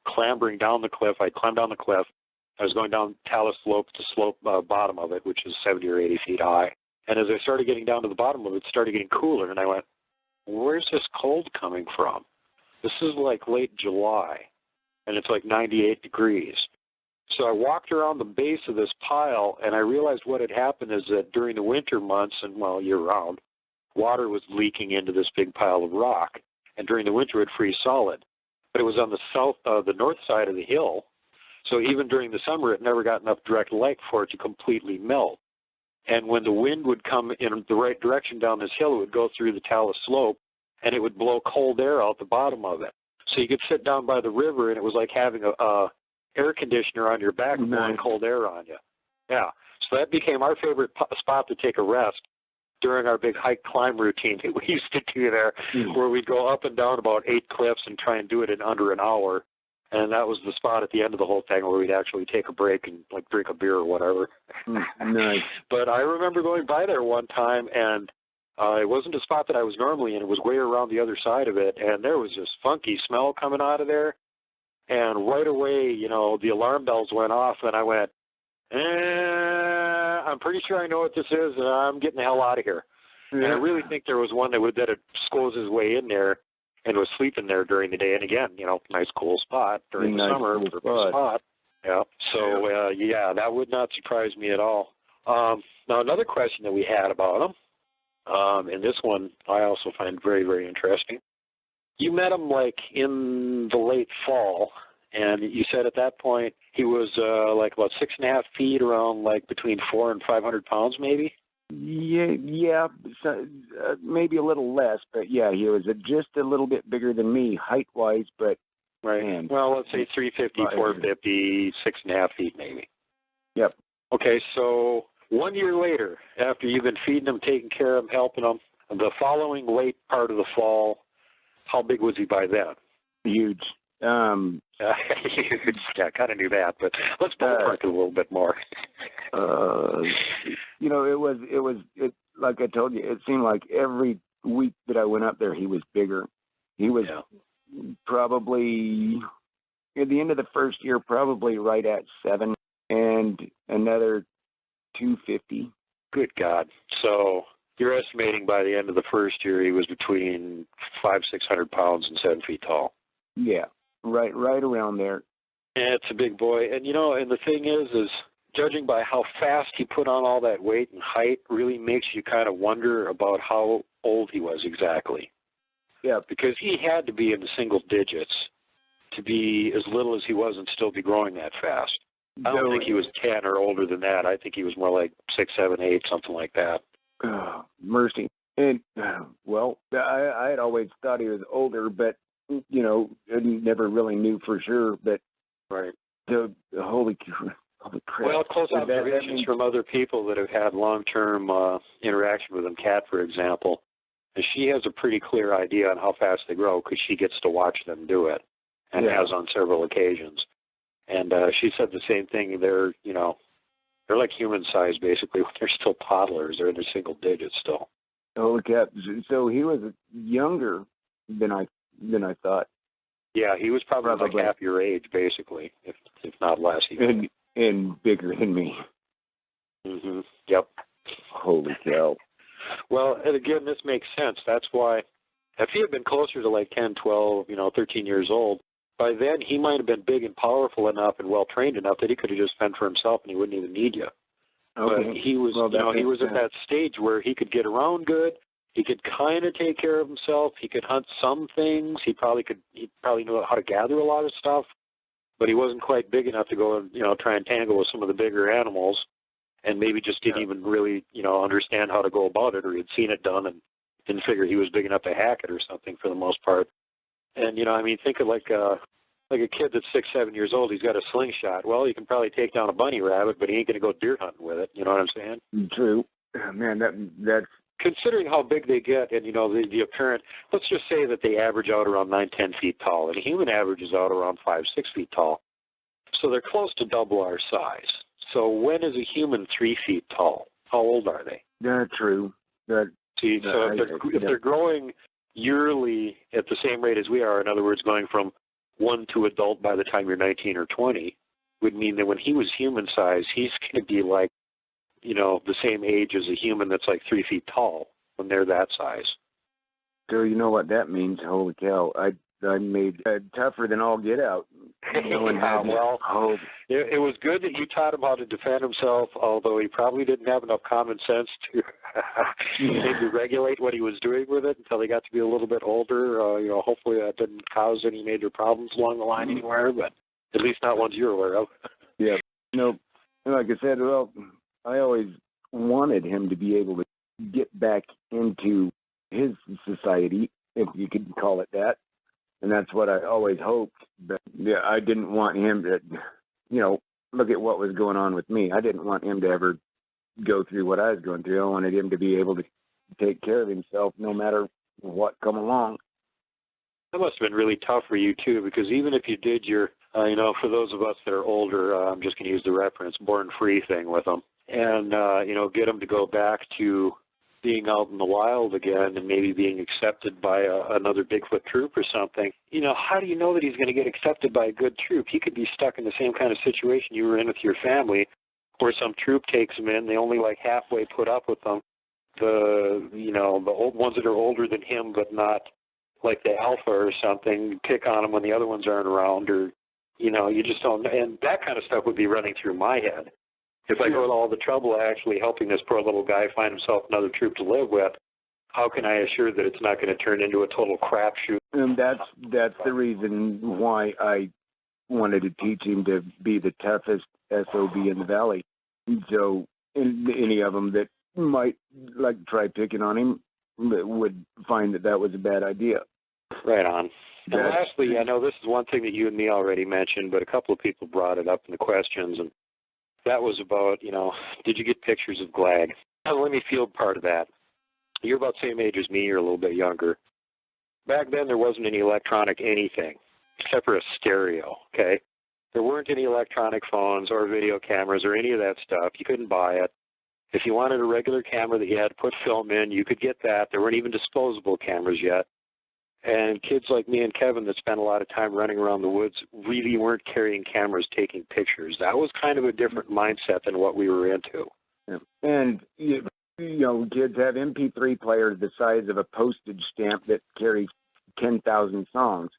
S1: clambering down the cliff. I climbed down the cliff. I was going down Talus Slope to slope bottom of it, which is 70 or 80 feet high. And as I started getting down to the bottom of it, it started getting cooler, and I went, where's this cold coming from? This is like late July, and it's like 98 degrees. So I walked around the base of this pile, and I realized what had happened is that during the winter months, and well, year-round, water was leaking into this big pile of rock, and during the winter it would freeze solid. But it was on the north side of the hill, so even during the summer it never got enough direct light for it to completely melt. And when the wind would come in the right direction down this hill, it would go through the Talus Slope, and it would blow cold air out the bottom of it. So you could sit down by the river, and it was like having a air conditioner on your back blowing cold air on you. Yeah. So that became our favorite spot to take a rest during our big hike climb routine that we used to do there, where we'd go up and down about 8 cliffs and try and do it in under an hour. And that was the spot at the end of the whole thing where we'd actually take a break and like drink a beer or whatever.
S2: Nice.
S1: But I remember going by there one time, and it wasn't a spot that I was normally in. It was way around the other side of it, and there was this funky smell coming out of there. And right away, the alarm bells went off, and I went, I'm pretty sure I know what this is, and I'm getting the hell out of here. Yeah. And I really think there was one that had squoze his way in there and was sleeping there during the day. And again, nice cool spot during the summer. Cool spot. Yeah. So, that would not surprise me at all. Now, another question that we had about him, and this one I also find very, very interesting. You met him like in the late fall, and you said at that point he was like about 6.5 feet, around like between 400 and 500 pounds, maybe.
S2: Yeah, so, maybe a little less, but yeah, he was just a little bit bigger than me height-wise, but
S1: right.
S2: Man,
S1: well, let's say 350, 450, 6.5 feet, maybe.
S2: Yep.
S1: Okay, so 1 year later, after you've been feeding him, taking care of him, helping him, the following late part of the fall. How big was he by then?
S2: Huge.
S1: Yeah, I kind of knew that, but let's ballpark it a little bit more.
S2: It was like I told you, it seemed like every week that I went up there, he was bigger. He was probably, at the end of the first year, probably right at 7, and another 250.
S1: Good God. So you're estimating by the end of the first year he was between 500-600 pounds and 7 feet tall.
S2: Yeah, right around there.
S1: And it's a big boy. And and the thing is judging by how fast he put on all that weight and height really makes you kind of wonder about how old he was exactly.
S2: Yeah,
S1: because he had to be in the single digits to be as little as he was and still be growing that fast. I don't think he was 10 or older than that. I think he was more like 6, 7, 8, something like that.
S2: Mercy. And, well, I had always thought he was older, but, I never really knew for sure. But,
S1: right.
S2: The holy crap.
S1: Well, close observations from other people that have had long-term interaction with him, Kat, for example, and she has a pretty clear idea on how fast they grow because she gets to watch them do it and has on several occasions. And she said the same thing. They're like human size, basically. They're still toddlers. They're in their single digits still.
S2: Holy crap. So he was younger than I thought.
S1: Yeah, he was probably like half your age, basically, if not less.
S2: And bigger than me.
S1: Mm-hmm. Yep.
S2: Holy cow.
S1: Well, and again, this makes sense. That's why if he had been closer to like 10, 12, 13 years old, by then he might have been big and powerful enough and well-trained enough that he could have just fend for himself and he wouldn't even need you. Okay. But he was, he was at that stage where he could get around good. He could kind of take care of himself. He could hunt some things. He probably knew how to gather a lot of stuff. But he wasn't quite big enough to go and, try and tangle with some of the bigger animals, and maybe just didn't even really, understand how to go about it, or he'd seen it done and didn't figure he was big enough to hack it or something for the most part. And, think of like a kid that's 6, 7 years old. He's got a slingshot. Well, he can probably take down a bunny rabbit, but he ain't going to go deer hunting with it. You know what I'm saying?
S2: True. Man, that's...
S1: Considering how big they get and, the apparent, let's just say that they average out around 9, 10 feet tall, and a human averages out around 5, 6 feet tall. So they're close to double our size. So when is a human 3 feet tall? How old are they?
S2: That's true.
S1: See, so if they're growing yearly at the same rate as we are, in other words, going from 1 to adult by the time you're 19 or 20, would mean that when he was human size, he's going to be like, the same age as a human that's like 3 feet tall when they're that size.
S2: So you know what that means? Holy cow! I made tougher than all get out.
S1: Well, it was good that you taught him how to defend himself, although he probably didn't have enough common sense to maybe regulate what he was doing with it until he got to be a little bit older. Hopefully that didn't cause any major problems along the line anywhere, but at least not ones you're aware of.
S2: Yeah. Like I said, I always wanted him to be able to get back into his society, if you could call it that. And that's what I always hoped. But yeah, I didn't want him to, look at what was going on with me. I didn't want him to ever go through what I was going through. I wanted him to be able to take care of himself no matter what come along.
S1: That must have been really tough for you, too, because even if you did your, for those of us that are older, I'm just going to use the reference, born free thing with them, and, get them to go back to being out in the wild again and maybe being accepted by another Bigfoot troop or something. How do you know that he's going to get accepted by a good troop? He could be stuck in the same kind of situation you were in with your family, where some troop takes him in, they only like halfway put up with them. The old ones that are older than him, but not like the alpha or something, pick on him when the other ones aren't around, or, you just don't, and that kind of stuff would be running through my head. If I go to all the trouble of actually helping this poor little guy find himself another troop to live with, how can I assure that it's not going to turn into a total crapshoot?
S2: And that's the reason why I wanted to teach him to be the toughest SOB in the valley. So any of them that might like try picking on him would find that was a bad idea.
S1: Right on. And lastly, I know this is one thing that you and me already mentioned, but a couple of people brought it up in the questions, and that was about, did you get pictures of GLAGG? Now, let me field part of that. You're about the same age as me, you're a little bit younger. Back then, there wasn't any electronic anything, except for a stereo, okay? There weren't any electronic phones or video cameras or any of that stuff. You couldn't buy it. If you wanted a regular camera that you had to put film in, you could get that. There weren't even disposable cameras yet. And kids like me and Kevin that spent a lot of time running around the woods really weren't carrying cameras taking pictures. That was kind of a different mindset than what we were into.
S2: Yeah. And, kids have MP3 players the size of a postage stamp that carry 10,000 songs.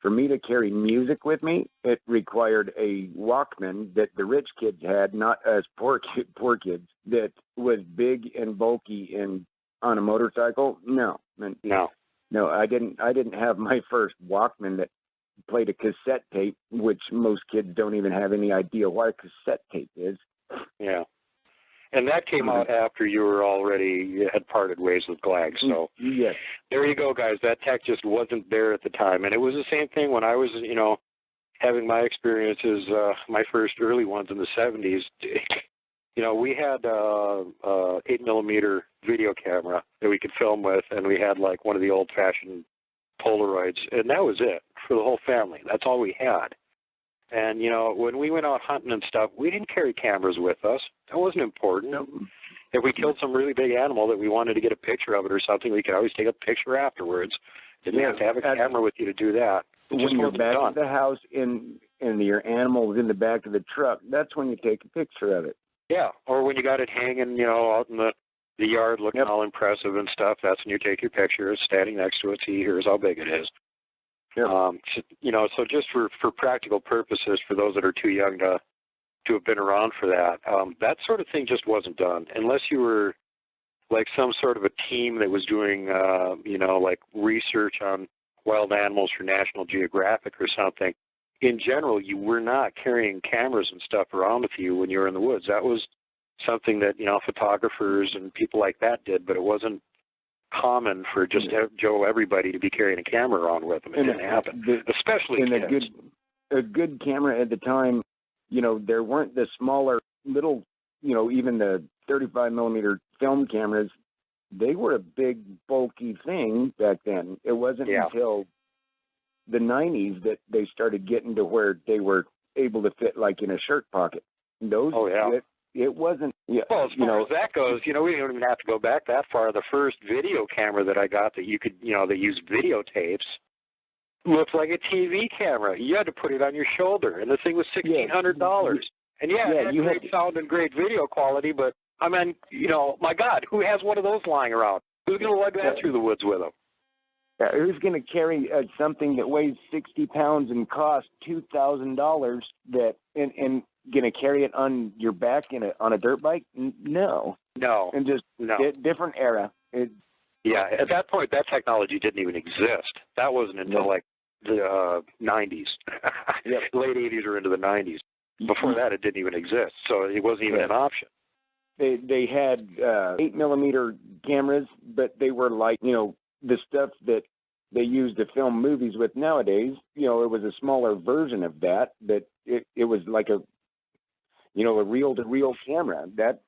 S2: For me to carry music with me, it required a Walkman that the rich kids had, not us poor kids, that was big and bulky and on a motorcycle. No. No, I didn't have my first Walkman that played a cassette tape, which most kids don't even have any idea what a cassette tape is.
S1: Yeah. And that came out after you had parted ways with GLAGG. So
S2: yes.
S1: There you go, guys. That tech just wasn't there at the time. And it was the same thing when I was, having my experiences, my first early ones in the 70s. We had 8mm video camera that we could film with, and we had like one of the old-fashioned Polaroids, and that was it for the whole family. That's all we had. And, when we went out hunting and stuff, we didn't carry cameras with us. That wasn't important.
S2: Nope.
S1: If we killed some really big animal that we wanted to get a picture of it or something, we could always take a picture afterwards. Didn't have to have a camera with you to do that.
S2: When you're back at the house and your animal was in the back of the truck, that's when you take a picture of it.
S1: Yeah, or when you got it hanging, out in the yard looking all impressive and stuff, that's when you take your picture, standing next to it, see, here's how big it is.
S2: Yep.
S1: So just for practical purposes, for those that are too young to have been around for that, that sort of thing just wasn't done. Unless you were like some sort of a team that was doing, like research on wild animals for National Geographic or something. In general, you were not carrying cameras and stuff around with you when you were in the woods. That was something that, photographers and people like that did, but it wasn't common for just everybody to be carrying a camera around with them. It didn't happen, especially kids.
S2: A good camera at the time, there weren't the smaller little, even the 35mm film cameras. They were a big, bulky thing back then. It wasn't until the 90s that they started getting to where they were able to fit like in a shirt pocket. Those it wasn't. Yeah,
S1: well, as far as that goes, we don't even have to go back that far. The first video camera that I got that you could, that used videotapes, looked like a TV camera. You had to put it on your shoulder, and the thing was $1,600. And it had great sound and great video quality, but I mean, my God, who has one of those lying around? Who's going to lug that through the woods with them?
S2: Who's going to carry something that weighs 60 pounds and costs $2,000 and going to carry it on your back on a dirt bike? No. And just different era. At
S1: that point, that technology didn't even exist. That wasn't until like the 90s, late 80s or into the 90s. Before that, it didn't even exist, so it wasn't even an option.
S2: They had 8mm cameras, but they were like, the stuff that they use to film movies with nowadays. It was a smaller version of that, but it was like a reel-to-reel camera. That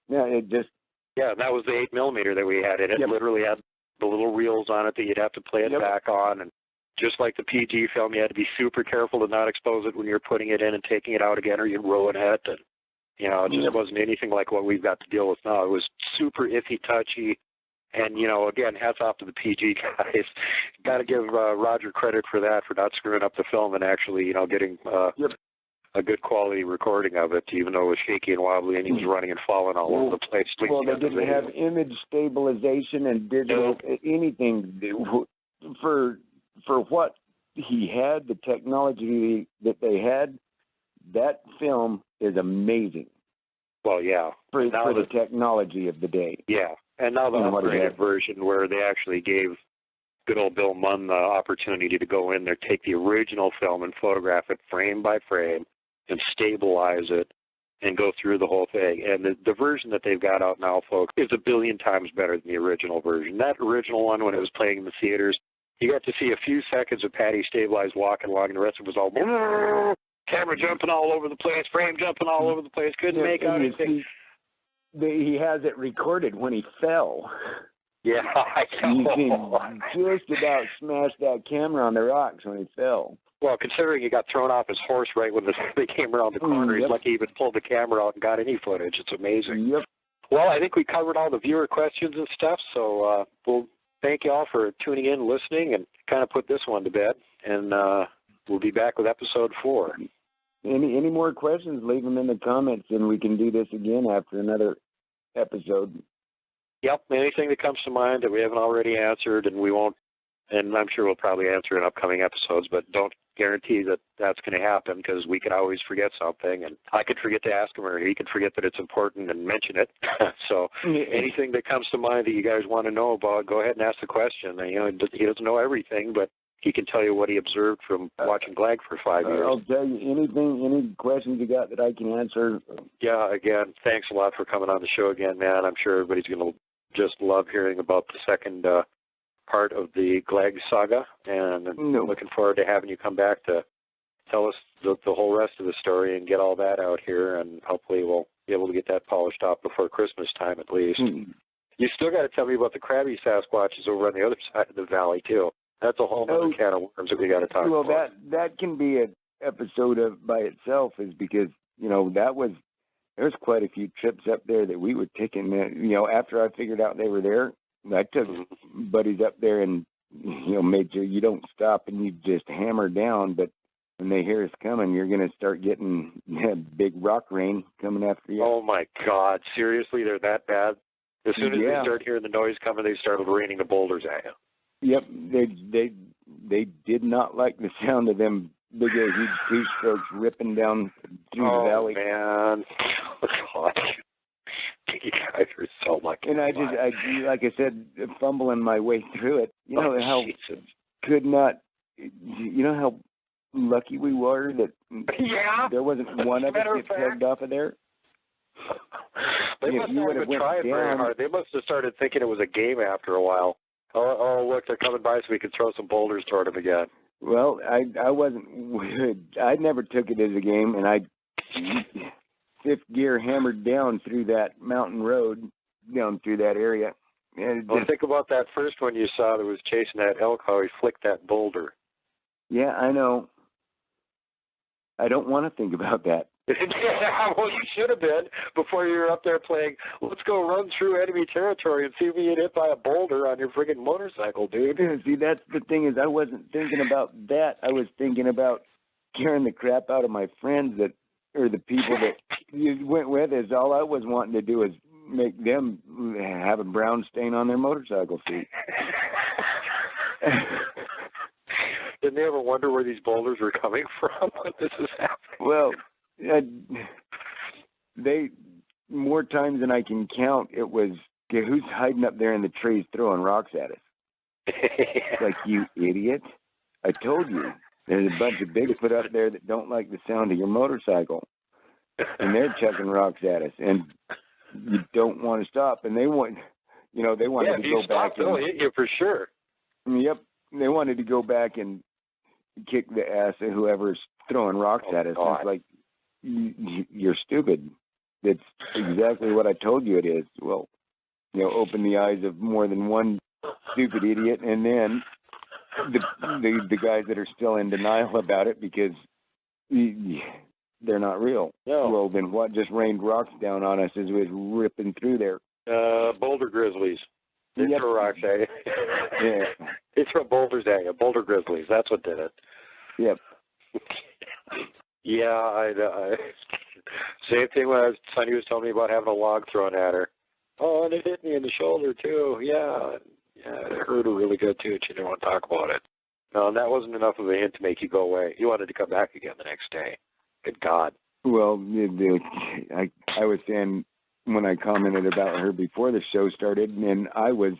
S2: was the 8mm that we had. It literally had the little reels on it that you'd have to play it back on, and just like the PG film, you had to be super careful to not expose it when you're putting it in and taking it out again, or you'd ruin it. And it just wasn't anything like what we've got to deal with now. It was super iffy, touchy. And, again, hats off to the PG guys. Got to give Roger credit for that, for not screwing up the film and actually, getting a good quality recording of it, even though it was shaky and wobbly and he was running and falling all over the place. Well, they didn't have image stabilization and digital anything. For what he had, the technology that they had, that film is amazing.
S1: Well, yeah.
S2: For the technology of the day.
S1: Yeah. And now the upgraded version where they actually gave good old Bill Munn the opportunity to go in there, take the original film and photograph it frame by frame and stabilize it and go through the whole thing. And the version that they've got out now, folks, is a billion times better than the original version. That original one, when it was playing in the theaters, you got to see a few seconds of Patty stabilized walking along, and the rest of it was all camera jumping all over the place, frame jumping all over the place, couldn't make out anything.
S2: He has it recorded when he fell.
S1: Yeah, I know.
S2: He just about smashed that camera on the rocks when he fell.
S1: Well, considering he got thrown off his horse right when they came around the corner, he's lucky he even pulled the camera out and got any footage. It's amazing.
S2: Yep.
S1: Well, I think we covered all the viewer questions and stuff, so we'll thank you all for tuning in, listening, and kind of put this one to bed. And we'll be back with episode 4.
S2: Any more questions, leave them in the comments, and we can do this again after another episode.
S1: Yep, anything that comes to mind that we haven't already answered, and we won't, and I'm sure we'll probably answer in upcoming episodes, but don't guarantee that that's going to happen, because we could always forget something, and I could forget to ask him, or he could forget that it's important and mention it. So anything that comes to mind that you guys want to know about, go ahead and ask the question. He doesn't know everything, but he can tell you what he observed from watching GLAGG for 5 years.
S2: I'll tell you any questions you got that I can answer.
S1: Yeah, again, thanks a lot for coming on the show again, man. I'm sure everybody's going to just love hearing about the second part of the GLAGG saga, and looking forward to having you come back to tell us the whole rest of the story and get all that out here, and hopefully we'll be able to get that polished off before Christmas time at least. You still got to tell me about the crabby Sasquatches over on the other side of the valley, too. That's a whole other can of worms that we got to talk about.
S2: Well, that can be an episode by itself, is because, there's quite a few trips up there that we were taking. After I figured out they were there, I took buddies up there and, made sure you don't stop and you just hammer down. But when they hear us coming, you're going to start getting big rock rain coming after you.
S1: Oh, my God. Seriously, they're that bad? As soon as they start hearing the noise coming, they started raining the boulders at you.
S2: Yep, they did not like the sound of them big huge tree strokes ripping down through the valley.
S1: Oh man, God, you guys are so lucky.
S2: And I like I said, fumbling my way through it.
S1: Jesus.
S2: How lucky we were that there wasn't one of us get plugged off of there.
S1: They must not have been trying very hard. They must have started thinking it was a game after a while. Oh, look, they're coming by so we can throw some boulders toward them again.
S2: Well, I wasn't. I never took it as a game, and I fifth gear hammered down through that mountain road, down through that area.
S1: Well, think about that first one you saw that was chasing that elk, how he flicked that boulder.
S2: Yeah, I know. I don't want to think about that.
S1: Yeah, well, you should have been before you were up there playing, let's go run through enemy territory and see if we get hit by a boulder on your friggin' motorcycle, dude.
S2: See, that's the thing is I wasn't thinking about that. I was thinking about scaring the crap out of my friends or the people that you went with. Is all I was wanting to do is make them have a brown stain on their motorcycle seat.
S1: Didn't they ever wonder where these boulders were coming from when this is happening?
S2: Well, they more times than I can count. It was who's hiding up there in the trees throwing rocks at us. Like, you idiot! I told you. There's a bunch of Bigfoot up there that don't like the sound of your motorcycle, and they're chucking rocks at us, and you don't want to stop. And they want, they wanted to go back.
S1: They'll hit you for sure.
S2: Yep, they wanted to go back and kick the ass of whoever's throwing rocks at us.
S1: God.
S2: It's like, you're stupid. That's exactly what I told you it is. Well, open the eyes of more than one stupid idiot, and then the guys that are still in denial about it because they're not real.
S1: No.
S2: Well, then what just rained rocks down on us as we was ripping through there?
S1: Boulder grizzlies. They
S2: Yep.
S1: throw rocks at you.
S2: Yeah.
S1: They throw boulders at you. Boulder grizzlies. That's what did it.
S2: Yep.
S1: Yeah, I same thing when Sonny was telling me about having a log thrown at her. Oh, and it hit me in the shoulder too. Yeah, it hurt her really good too. She didn't want to talk about it. No, and that wasn't enough of a hint to make you go away. You wanted to come back again the next day. Good God.
S2: Well, I was saying when I commented about her before the show started, and I was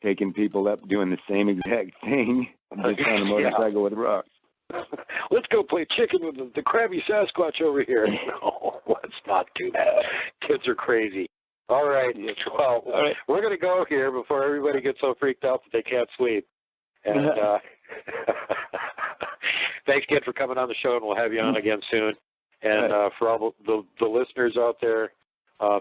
S2: taking people up doing the same exact thing, just on a motorcycle with rocks.
S1: Let's go play chicken with the crabby Sasquatch over here. No, let's not do that. Kids are crazy. All right. Well, we're going to go here before everybody gets so freaked out that they can't sleep. And thanks again for coming on the show, and we'll have you on again soon. And for all the listeners out there,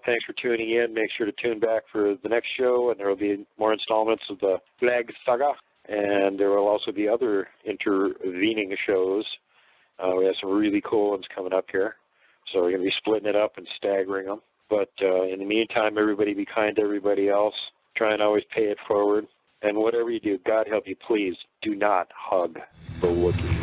S1: thanks for tuning in. Make sure to tune back for the next show, and there will be more installments of the GLAGG saga. And there will also be other intervening shows. We have some really cool ones coming up here. So we're going to be splitting it up and staggering them. But in the meantime, everybody be kind to everybody else. Try and always pay it forward. And whatever you do, God help you, please do not hug the Wookiee.